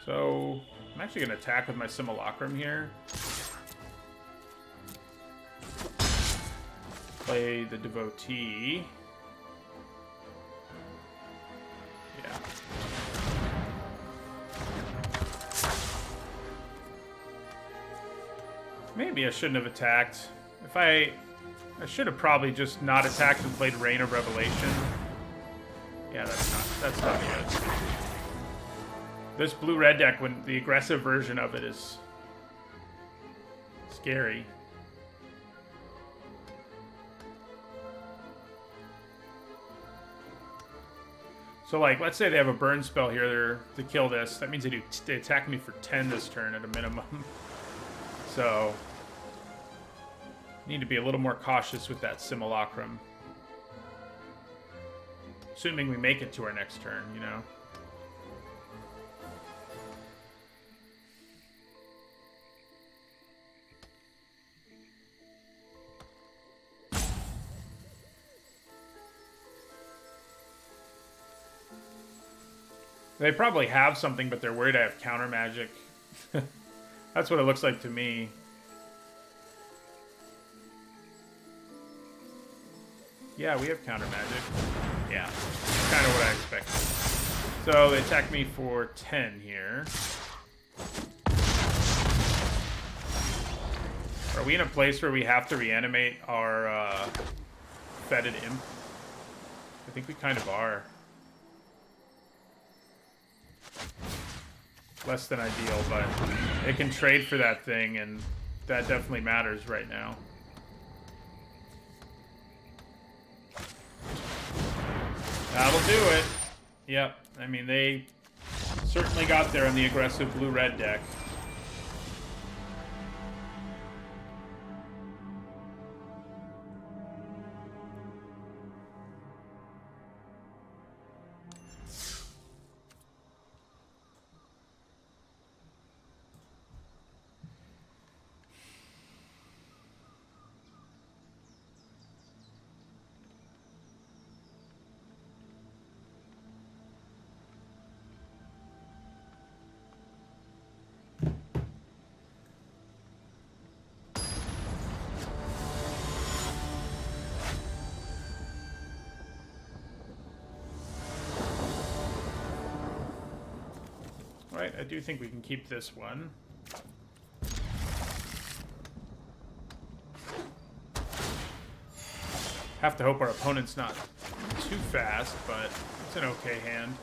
So, I'm actually going to attack with my Simulacrum here. Play the Devotee. Yeah. Maybe I shouldn't have attacked. I should have probably just not attacked and played Reign of Revelation. Yeah, that's not good. This blue-red deck, when the aggressive version of it is scary. So, like, let's say they have a burn spell here to kill this. That means they attack me for 10 this turn at a minimum. So, need to be a little more cautious with that Simulacrum. Assuming we make it to our next turn, you know. They probably have something, but they're worried I have counter magic. That's what it looks like to me. Yeah, we have counter magic. Yeah, that's kind of what I expected. So they attack me for 10 here. Are we in a place where we have to reanimate our fetid imp? I think we kind of are. Less than ideal, but it can trade for that thing, and that definitely matters right now. That'll do it. Yep. I mean, they certainly got there on the aggressive blue-red deck. Right, I do think we can keep this one. Have to hope our opponent's not too fast, but it's an okay hand.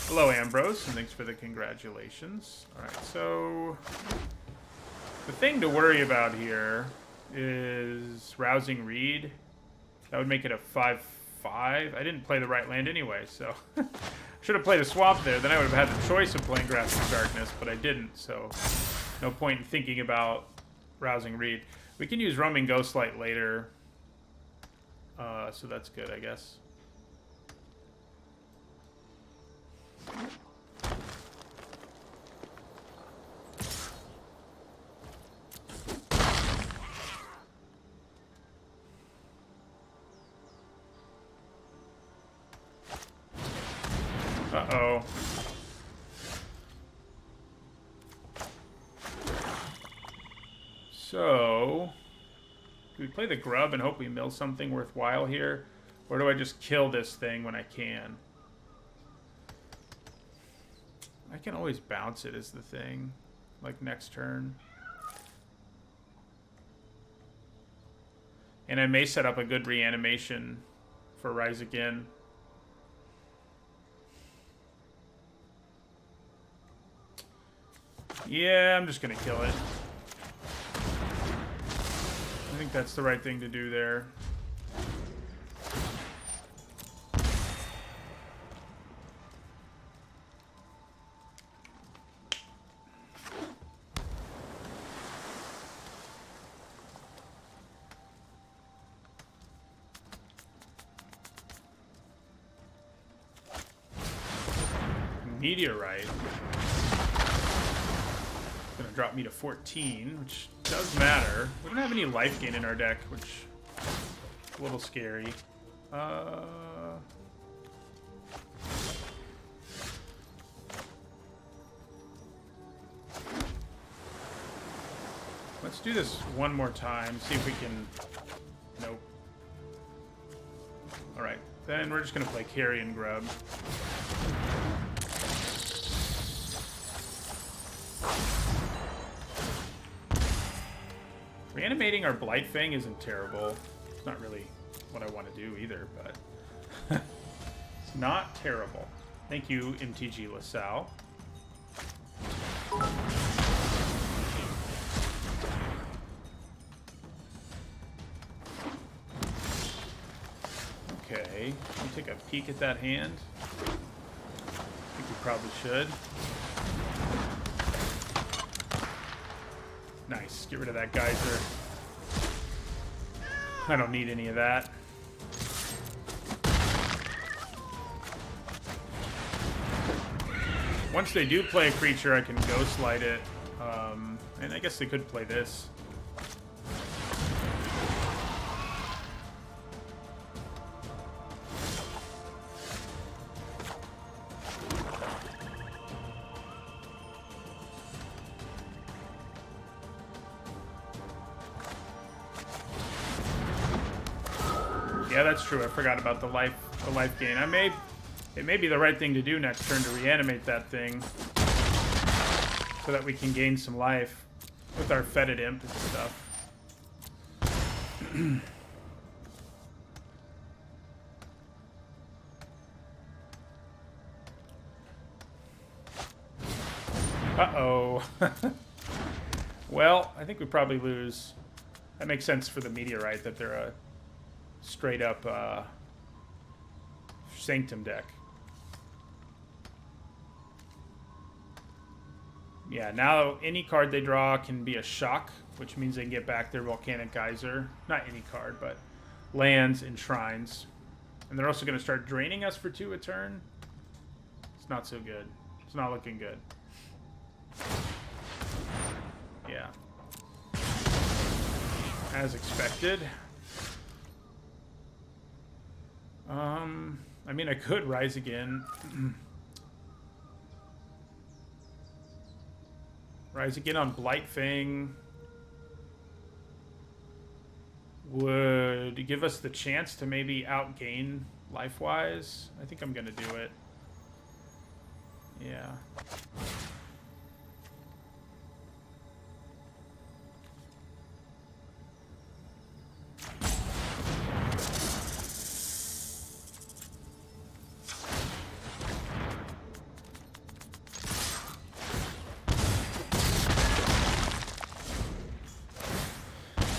Hello, Ambrose, and thanks for the congratulations. Alright, so the thing to worry about here is Rousing Reed. That would make it a 5-5. I didn't play the right land anyway, so should have played a swamp there. Then I would have had the choice of playing Grasp of Darkness, but I didn't, so no point in thinking about Rousing Reed. We can use Roaming Ghostlight later, so that's good, I guess. Uh-oh. So, do we play the grub and hope we mill something worthwhile here? Or do I just kill this thing when I can? I can always bounce it is the thing. Like next turn. And I may set up a good reanimation for Rise Again. Yeah, I'm just gonna kill it. I think that's the right thing to do there. Meteorite. Gonna drop me to 14, which does matter. We don't have any life gain in our deck, which is a little scary. Let's do this one more time, see if we can... Nope. Alright, then we're just gonna play Carrion Grub. Reanimating our Blightfang isn't terrible. It's not really what I want to do either, but it's not terrible. Thank you, MTG LaSalle. Okay, can we take a peek at that hand? I think we probably should. Nice. Get rid of that geyser. I don't need any of that. Once they do play a creature, I can Ghost Light it. And I guess they could play this. Yeah, that's true. I forgot about the life gain. It may be the right thing to do next turn to reanimate that thing so that we can gain some life with our Fetid Imp and stuff. Uh-oh. Well, I think we probably lose. That makes sense for the Meteorite that they're a straight up Sanctum deck. Yeah, now any card they draw can be a shock, which means they can get back their Volcanic Geyser. Not any card, but lands and shrines. And they're also going to start draining us for 2 a turn. It's not so good. It's not looking good. Yeah. As expected. I mean, I could Rise Again. Rise Again on Blightfang would give us the chance to maybe outgain life-wise. I think I'm going to do it. Yeah.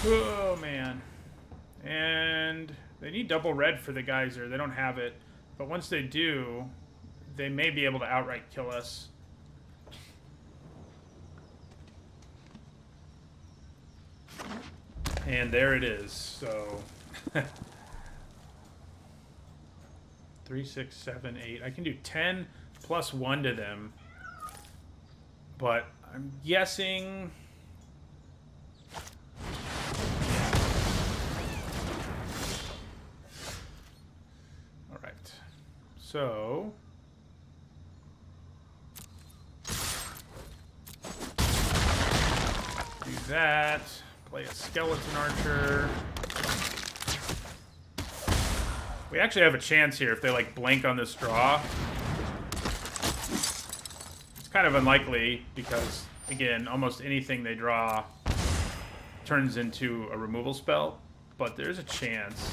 Oh, man. And they need double red for the Geyser. They don't have it. But once they do, they may be able to outright kill us. And there it is. So 3, 6, 7, 8. I can do 10 plus 1 to them. But I'm guessing... So, do that, play a Skeleton Archer. We actually have a chance here if they like blank on this draw. It's kind of unlikely because, again, almost anything they draw turns into a removal spell, but there's a chance.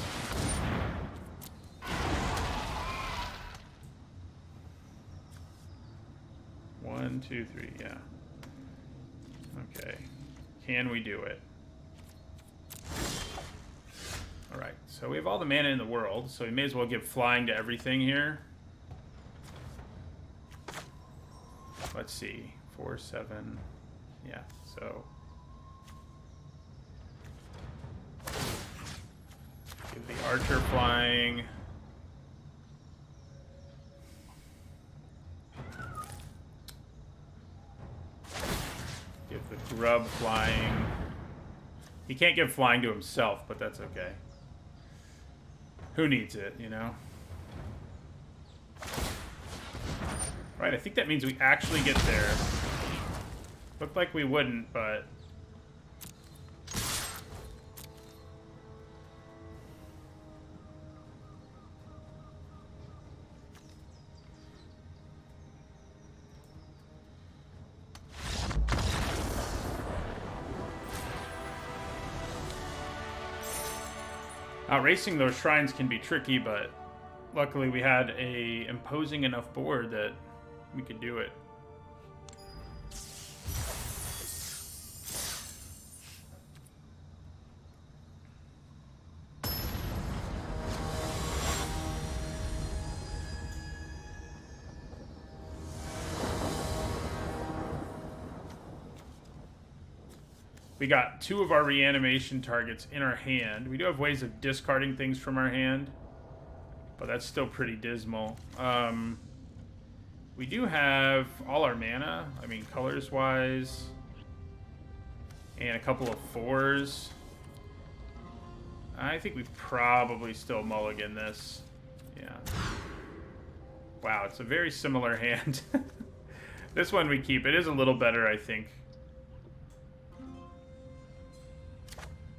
1, 2, 3, yeah. Okay. Can we do it? Alright, so we have all the mana in the world, so we may as well give flying to everything here. Let's see. 4, 7. Yeah, so. Give the Archer flying. Give the Grub flying. He can't give flying to himself, but that's okay. Who needs it, you know? Right, I think that means we actually get there. Looked like we wouldn't, but... Outracing those shrines can be tricky, but luckily we had a imposing enough board that we could do it. We got 2 of our reanimation targets in our hand. We do have ways of discarding things from our hand, but that's still pretty dismal. We do have all our mana. I mean, colors-wise. And a couple of 4s. I think we probably still mulligan this. Yeah. Wow, it's a very similar hand. This one we keep. It is a little better, I think.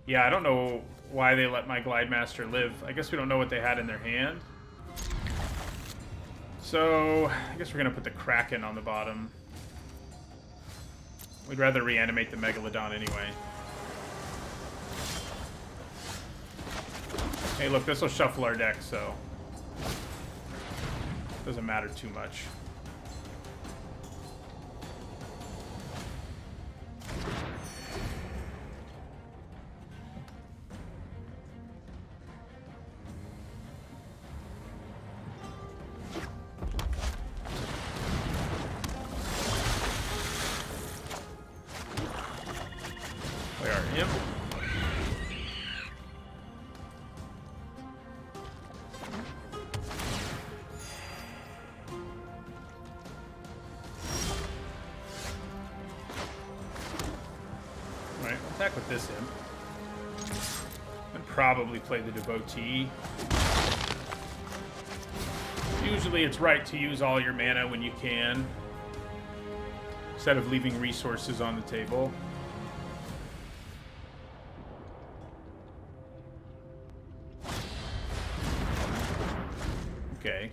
Yeah, I don't know why they let my Glide Master live. I guess we don't know what they had in their hand. So, I guess we're going to put the Kraken on the bottom. We'd rather reanimate the Megalodon anyway. Hey, look, this will shuffle our deck, so... doesn't matter too much. We are him. Alright, we'll attack with this imp. And probably play the Devotee. Usually it's right to use all your mana when you can, instead of leaving resources on the table. Okay.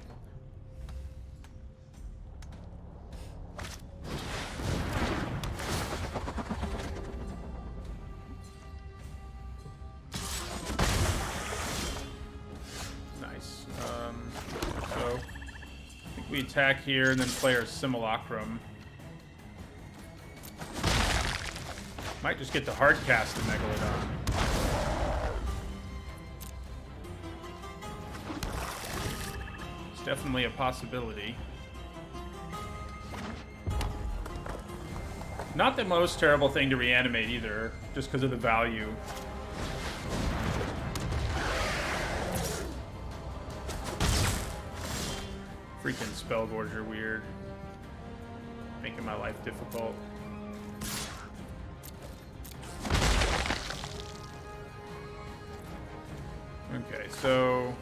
Nice. So I think we attack here and then play our Simulacrum. Might just get to hard cast the Megalodon. Definitely a possibility. Not the most terrible thing to reanimate either, just because of the value. Freaking Spellgorger weird. Making my life difficult. Okay, so...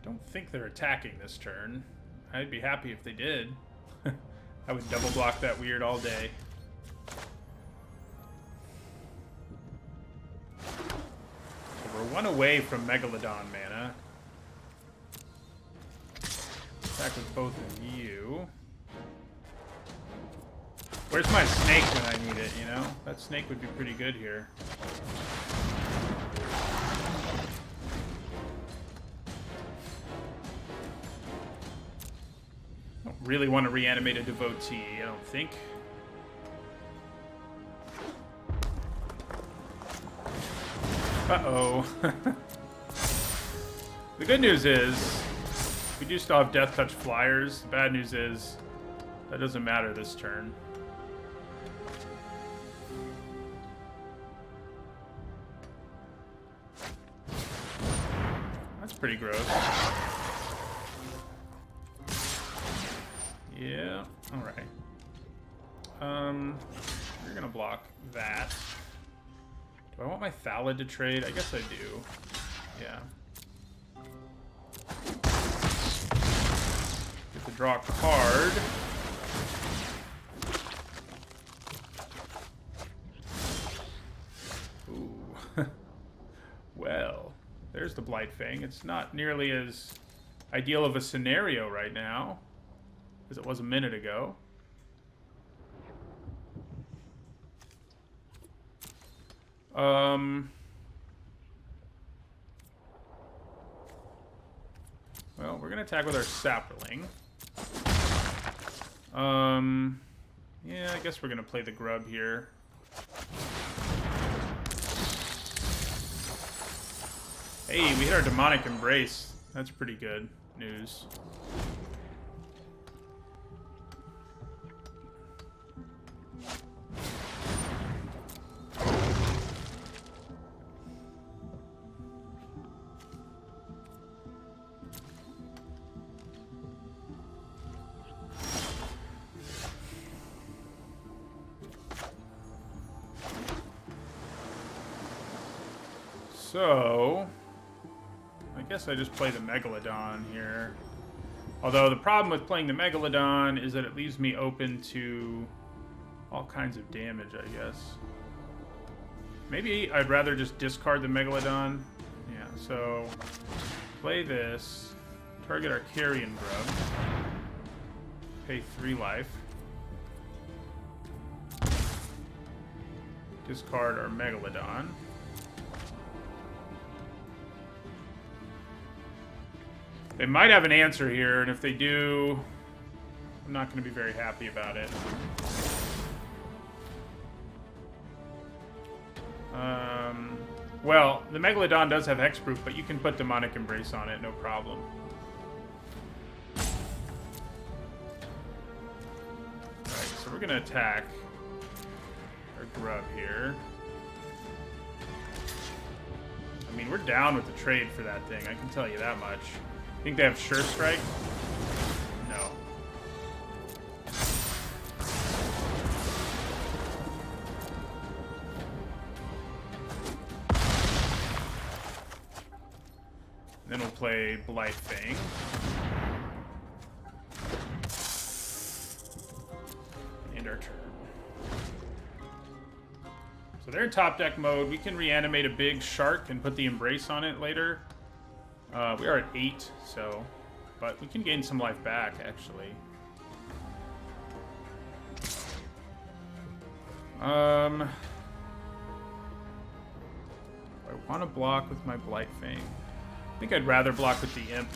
I think they're attacking this turn. I'd be happy if they did. I would double block that weird all day. So we're one away from Megalodon mana. Attack with both of you. Where's my snake when I need it, you know? That snake would be pretty good here. Really want to reanimate a Devotee, I don't think. Uh-oh. The good news is, we do still have Death Touch flyers. The bad news is, that doesn't matter this turn. That's pretty gross. Yeah, alright. You're gonna block that. Do I want my Thallid to trade? I guess I do. Yeah. Get to draw a card. Ooh. Well, there's the Blightfang. It's not nearly as ideal of a scenario right now as it was a minute ago. Well, we're gonna attack with our sapling. Yeah, I guess we're gonna play the grub here. Hey, we hit our demonic embrace. That's pretty good news. So, I guess I just play the Megalodon here. Although the problem with playing the Megalodon is that it leaves me open to all kinds of damage, I guess. Maybe I'd rather just discard the Megalodon. Yeah, so play this. Target our Carrion Grub. Pay 3 life. Discard our Megalodon. They might have an answer here, and if they do, I'm not going to be very happy about it. Well, the Megalodon does have Hexproof, but you can put Demonic Embrace on it, no problem. Alright, so we're going to attack our Grub here. I mean, we're down with the trade for that thing, I can tell you that much. Think they have Sure Strike? No. Then we'll play Blight Fang. And our turn. So they're in top deck mode. We can reanimate a big shark and put the Embrace on it later. We are at 8, so... But we can gain some life back, actually. I want to block with my Blight Fang. I think I'd rather block with the Imp.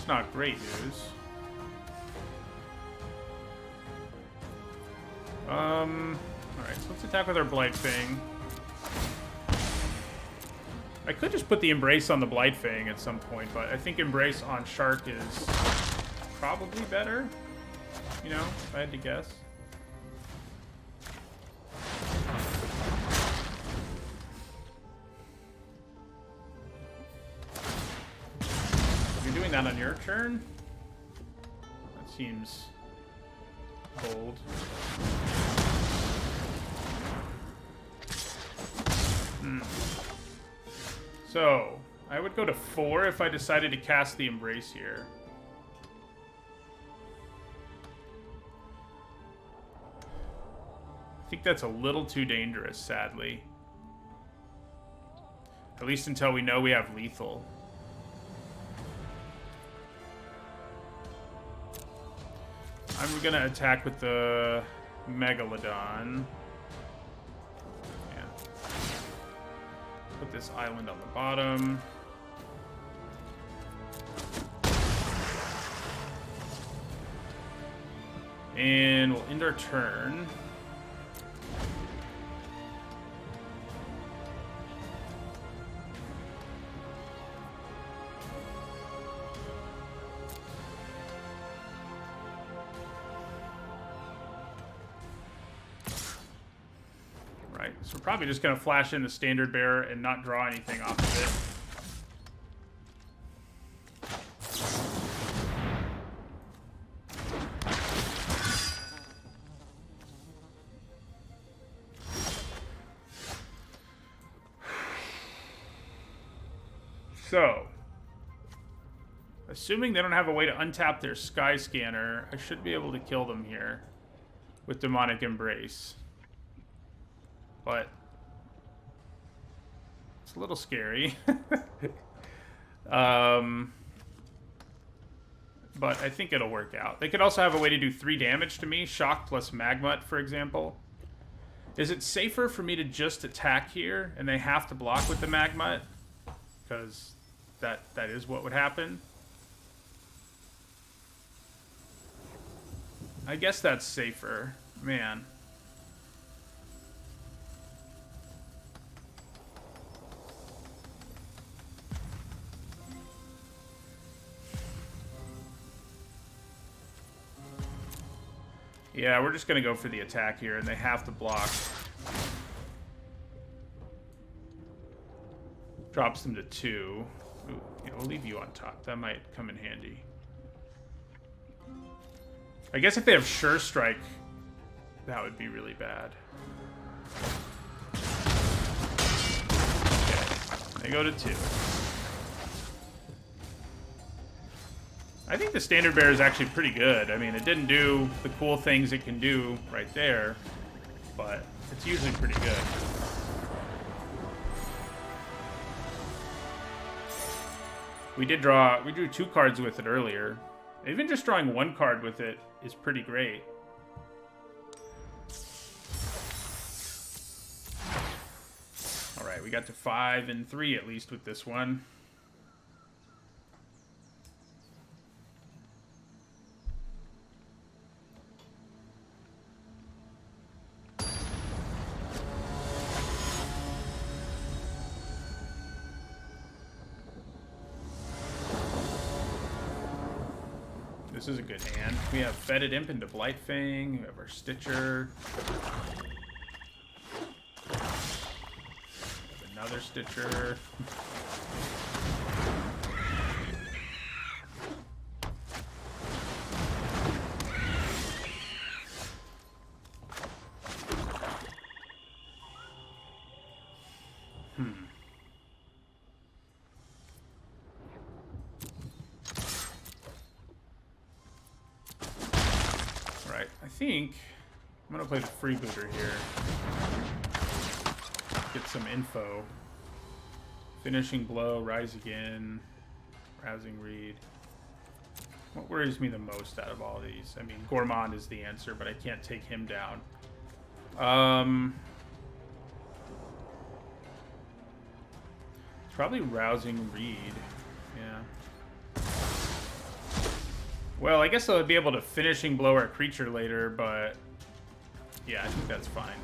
Not great news. Alright, so let's attack with our Blight Fang. I could just put the Embrace on the Blight Fang at some point, but I think Embrace on Shark is probably better. You know, if I had to guess. That on your turn? That seems bold. So, I would go to 4 if I decided to cast the Embrace here. I think that's a little too dangerous, sadly. At least until we know we have lethal. I'm gonna attack with the Megalodon. Yeah. Put this island on the bottom. And we'll end our turn. So we're probably just going to flash in the Standard Bearer and not draw anything off of it. So, assuming they don't have a way to untap their Sky Scanner, I should be able to kill them here with Demonic Embrace. But it's a little scary. But I think it'll work out. They could also have a way to do 3 damage to me. Shock plus Magmut, for example. Is it safer for me to just attack here and they have to block with the Magmut? Because that is what would happen. I guess that's safer. Man. Yeah, we're just going to go for the attack here, and they have to block. Drops them to 2. Ooh, yeah, we'll leave you on top. That might come in handy. I guess if they have Sure Strike, that would be really bad. Okay, they go to 2. I think the Standard Bearer is actually pretty good. I mean, it didn't do the cool things it can do right there, but it's usually pretty good. We drew 2 cards with it earlier. Even just drawing 1 card with it is pretty great. All right, we got to 5 and 3 at least with this one. This is a good hand. We have Fetid Imp into Blightfang. We have our Stitcher. Another Stitcher. I think I'm gonna play the Freebooter here. Get some info. Finishing Blow, Rise Again, Rousing Reed. What worries me the most out of all these? I mean, Gourmand is the answer, but I can't take him down. Probably Rousing Reed. Yeah. Well, I guess I'll be able to Finishing Blow our creature later, but yeah, I think that's fine.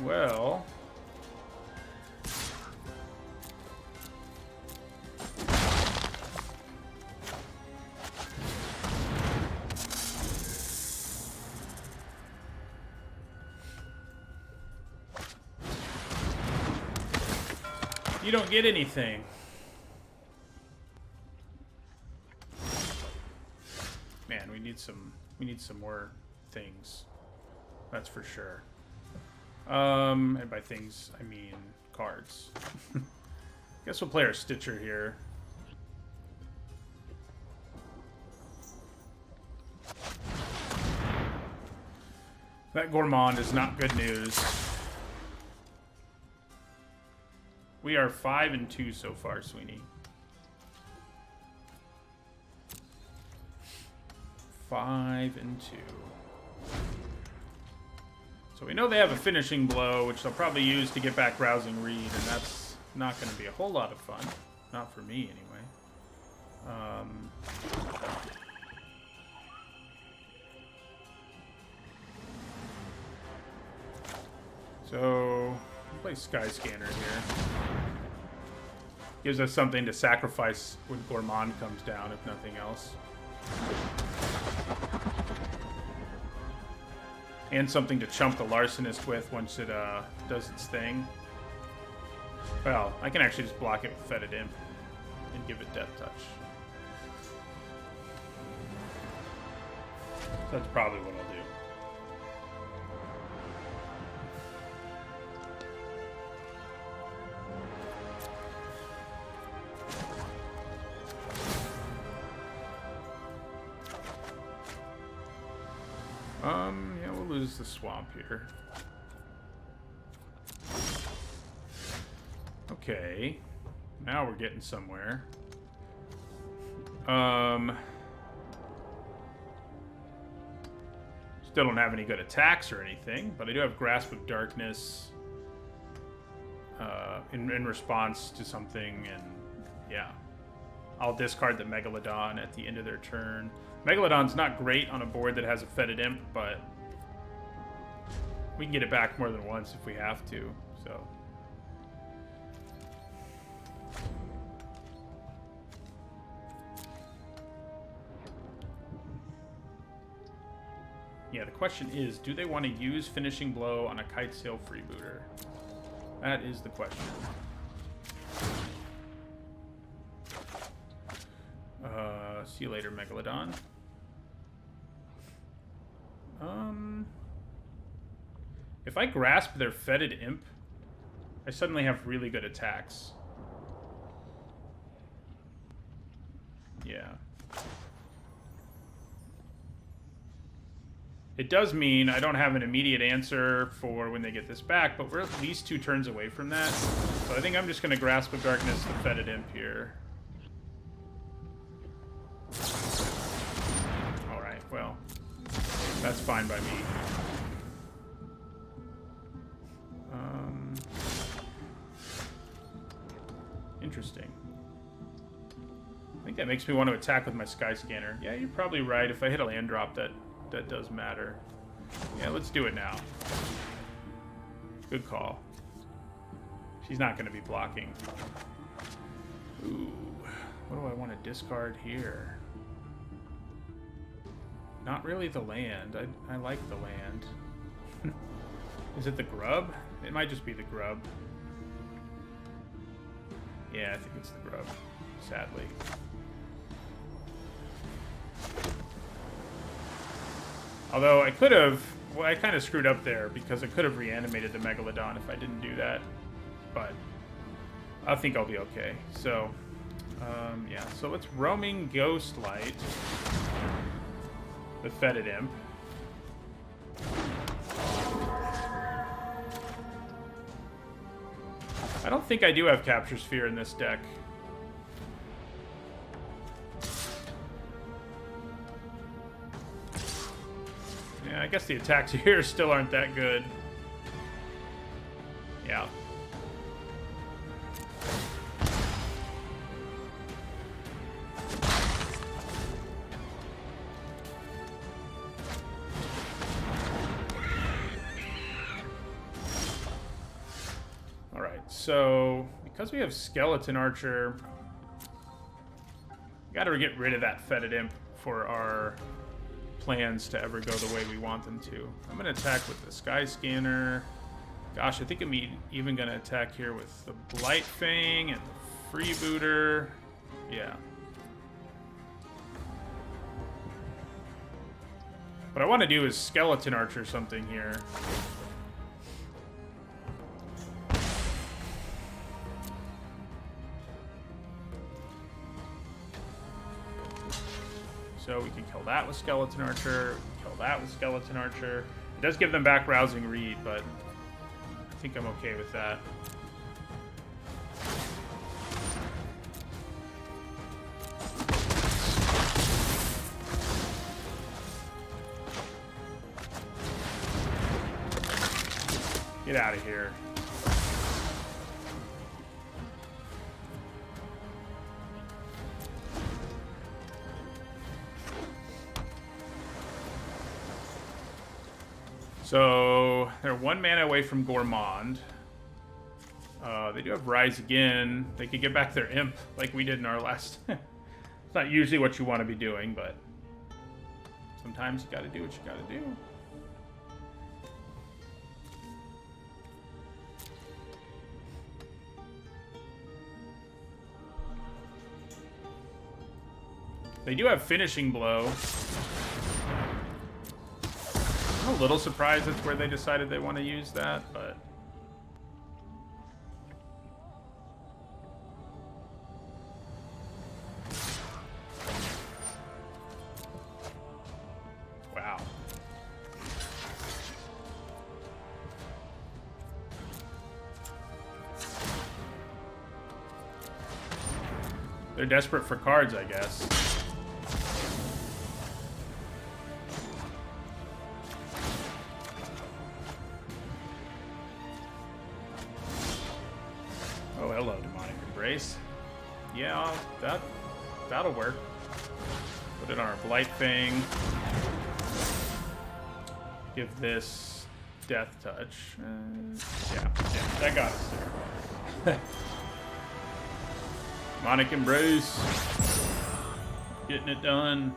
Well, you don't get anything. Man, we need some more things. That's for sure. And by things, I mean cards. Guess we'll play our Stitcher here. That Gourmand is not good news. We are 5 and 2 so far, Sweeney. 5 and 2. So we know they have a Finishing Blow, which they'll probably use to get back Rousing Reed, and that's not going to be a whole lot of fun. Not for me, anyway. So we'll play Sky Scanner here. Gives us something to sacrifice when Gourmand comes down, if nothing else. And something to chump the Larcenist with once it does its thing. Well, I can actually just block it with Fetid Imp and give it Death Touch. So that's probably what I'll do. Yeah, we'll lose the swamp here. Okay. Now we're getting somewhere. Still don't have any good attacks or anything, but I do have Grasp of Darkness in response to something, and yeah. I'll discard the Megalodon at the end of their turn. Megalodon's not great on a board that has a Fetid Imp, but we can get it back more than once if we have to, so. Yeah, the question is, do they want to use Finishing Blow on a Kitesail Freebooter? That is the question. See you later, Megalodon. If I grasp their Fetid Imp, I suddenly have really good attacks. Yeah. It does mean I don't have an immediate answer for when they get this back, but we're at least 2 turns away from that. So I think I'm just going to Grasp of Darkness the Fetid Imp here. Alright, well, that's fine by me. Interesting. I think that makes me want to attack with my Sky Scanner. Yeah, you're probably right. If I hit a land drop, that does matter. Yeah, let's do it now. Good call. She's not going to be blocking. Ooh, what do I want to discard here? Not really the land. I like the land. Is it the grub? It might just be the grub. Yeah, I think it's the grub, sadly. Although I could have... Well, I kind of screwed up there because I could have reanimated the Megalodon if I didn't do that. But I think I'll be okay. So, yeah. So let's Roaming Ghostlight the Fetid Imp. I don't think I do have Capture Sphere in this deck. Yeah, I guess the attacks here still aren't that good. Yeah. So, because we have Skeleton Archer, we gotta get rid of that Fetid Imp for our plans to ever go the way we want them to. I'm gonna attack with the Sky Scanner. Gosh, I think I'm even gonna attack here with the Blight Fang and the Freebooter. Yeah. What I want to do is Skeleton Archer something here. So we can kill that with Skeleton Archer, kill that with Skeleton Archer. It does give them back Rousing Reed, but I think I'm okay with that. Get out of here. So they're 1 mana away from Gourmand. They do have Rise Again. They could get back their Imp like we did in our last. It's not usually what you want to be doing, but sometimes you got to do what you got to do. They do have Finishing Blow. I'm a little surprised that's where they decided they want to use that, but... Wow. They're desperate for cards, I guess. Oh, hello, Demonic Embrace. Yeah, that'll work. Put it on our Blight Fang. Give this Death Touch. Yeah, that got us there. Demonic Embrace. Getting it done.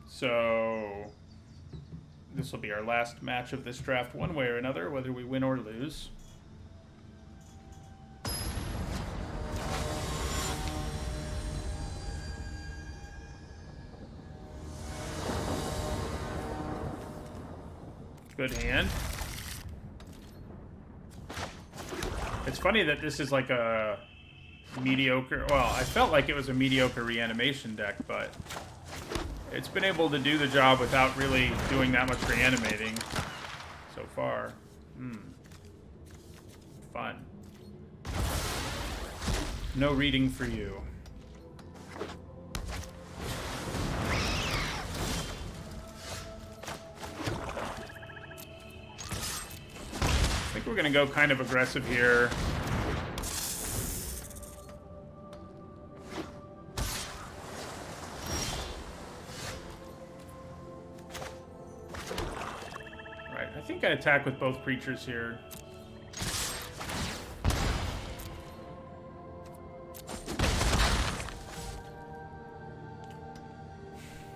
So this will be our last match of this draft one way or another, whether we win or lose. Good hand. It's funny that this is like a mediocre... Well, I felt like it was a mediocre reanimation deck, but it's been able to do the job without really doing that much reanimating so far. Fun. No reading for you. I think we're going to go kind of aggressive here. Right, I think I attack with both creatures here.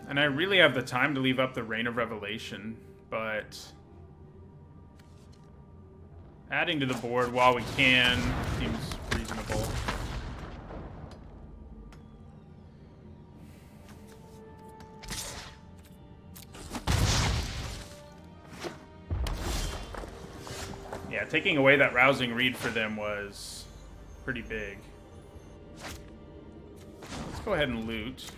And I really have the time to leave up the Reign of Revelation, but adding to the board while we can seems reasonable. Yeah, taking away that Rousing Reed for them was pretty big. Let's go ahead and loot.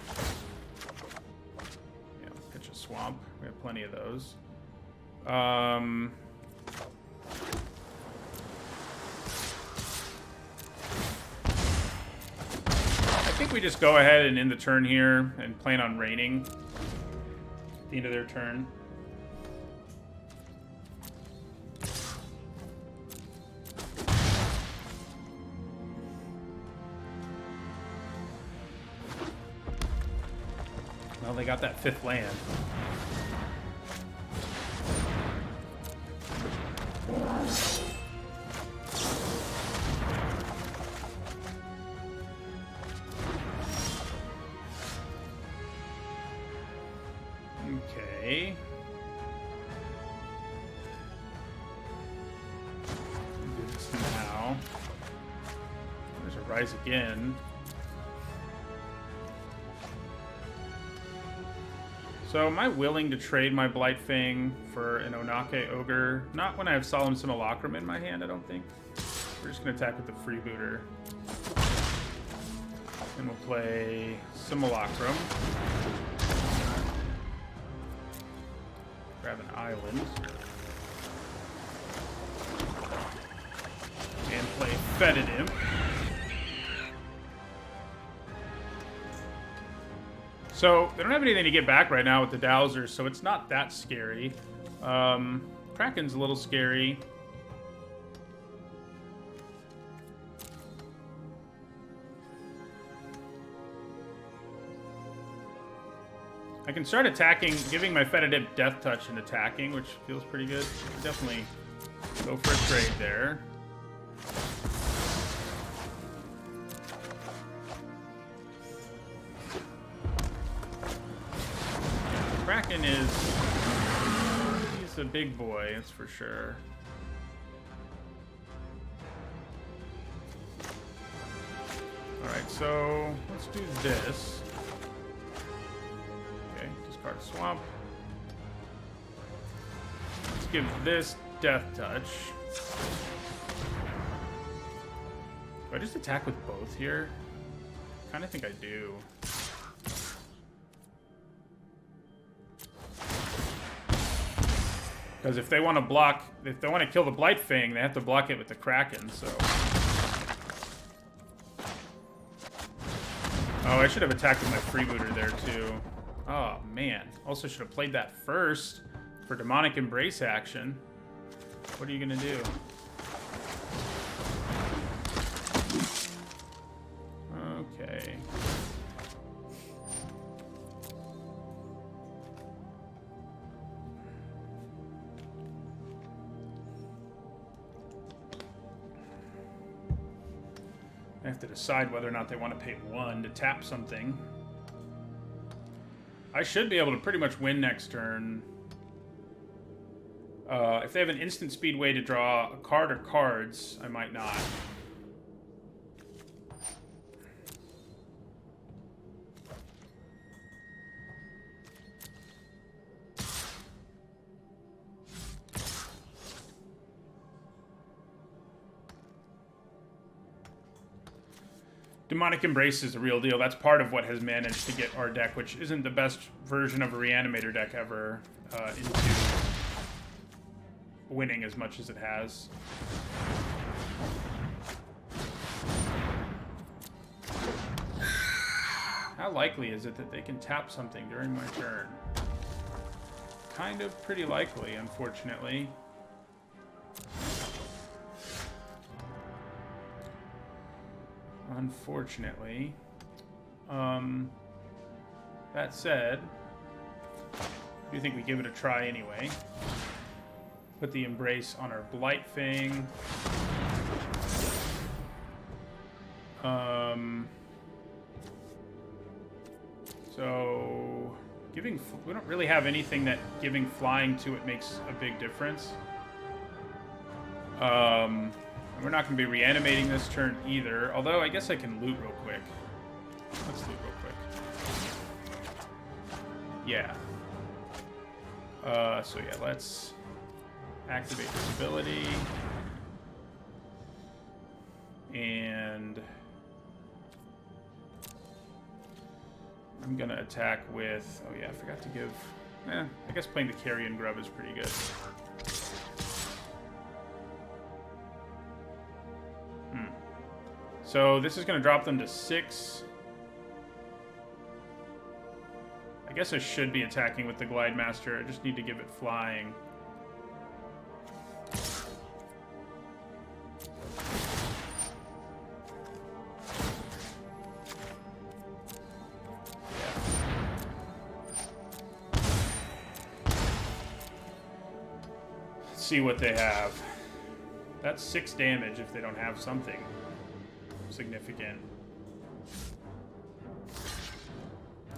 Yeah, pitch a swamp. We have plenty of those. I think we just go ahead and end the turn here and plan on raining at the end of their turn. Well, they got that 5th land. Okay. Do this now. There's a Rise Again. So am I willing to trade my Blightfang for an Onake Ogre? Not when I have Solemn Simulacrum in my hand, I don't think. We're just going to attack with the Freebooter. And we'll play Simulacrum. Grab an island. And play Fetid Imp. So, they don't have anything to get back right now with the Dowsers, so it's not that scary. Kraken's a little scary. I can start attacking, giving my Fetid Imp Death Touch and attacking, which feels pretty good. Definitely go for a trade there. Kraken he's a big boy, that's for sure. Alright, so let's do this. Okay, discard a swamp. Let's give this Death Touch. Do I just attack with both here? kind of think I do. Because if they want to block, if they want to kill the Blight Fang, they have to block it with the Kraken, so... Oh, I should have attacked with my freebooter there, too. Oh, man. Also should have played that first for Demonic Embrace action. What are you going to do? Okay. I have to decide whether or not they want to pay 1 to tap something. I should be able to pretty much win next turn. If they have an instant speed way to draw a card or cards, I might not. Demonic Embrace is the real deal. That's part of what has managed to get our deck, which isn't the best version of a Reanimator deck ever, into winning as much as it has. How likely is it that they can tap something during my turn? Kind of pretty likely, unfortunately. Unfortunately. That said, I do think we give it a try anyway. Put the Embrace on our Blight Fang. So giving, we don't really have anything that giving flying to it makes a big difference. We're not going to be reanimating this turn either, although I guess I can loot real quick. Let's loot real quick. Yeah. So yeah, let's activate this ability. And I'm going to attack with... Oh yeah, I forgot to give... I guess playing the Carrion Grub is pretty good. So this is going to drop them to 6. I guess I should be attacking with the Glide Master. I just need to give it flying. Let's see what they have. That's 6 damage if they don't have something significant.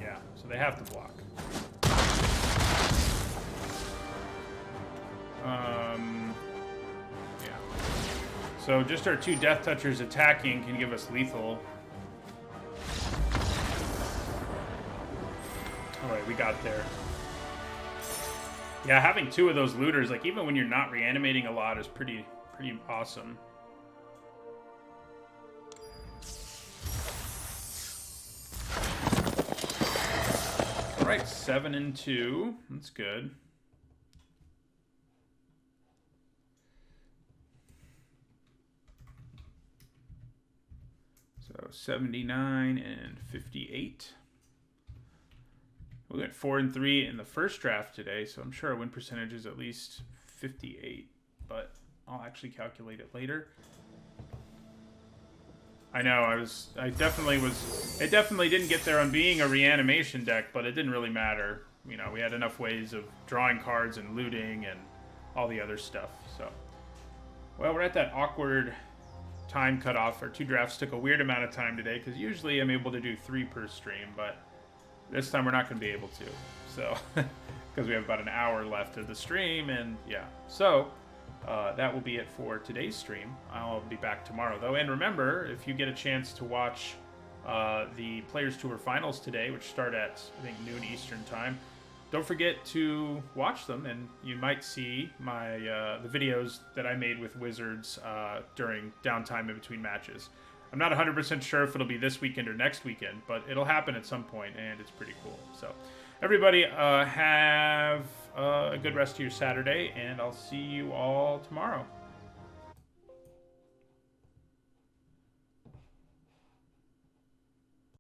Yeah, so they have to block. Yeah. So just our 2 Death Touchers attacking can give us lethal. Alright, we got there. Yeah, having 2 of those looters, like even when you're not reanimating a lot, is pretty awesome. Alright, 7 and 2. That's good. So 79 and 58. We went 4 and 3 in the first draft today, so I'm sure our win percentage is at least 58, but I'll actually calculate it later. I know, it definitely didn't get there on being a reanimation deck, but it didn't really matter. You know, we had enough ways of drawing cards and looting and all the other stuff, so. Well, we're at that awkward time cutoff. Our 2 drafts took a weird amount of time today, because usually I'm able to do 3 per stream, but this time we're not going to be able to, so, because we have about an hour left of the stream, and yeah. So, that will be it for today's stream. I'll be back tomorrow, though. And remember, if you get a chance to watch the Players Tour Finals today, which start at, I think, noon Eastern Time, don't forget to watch them, and you might see my the videos that I made with Wizards during downtime in between matches. I'm not 100% sure if it'll be this weekend or next weekend, but it'll happen at some point, and it's pretty cool. So, everybody, have a good rest of your Saturday, and I'll see you all tomorrow.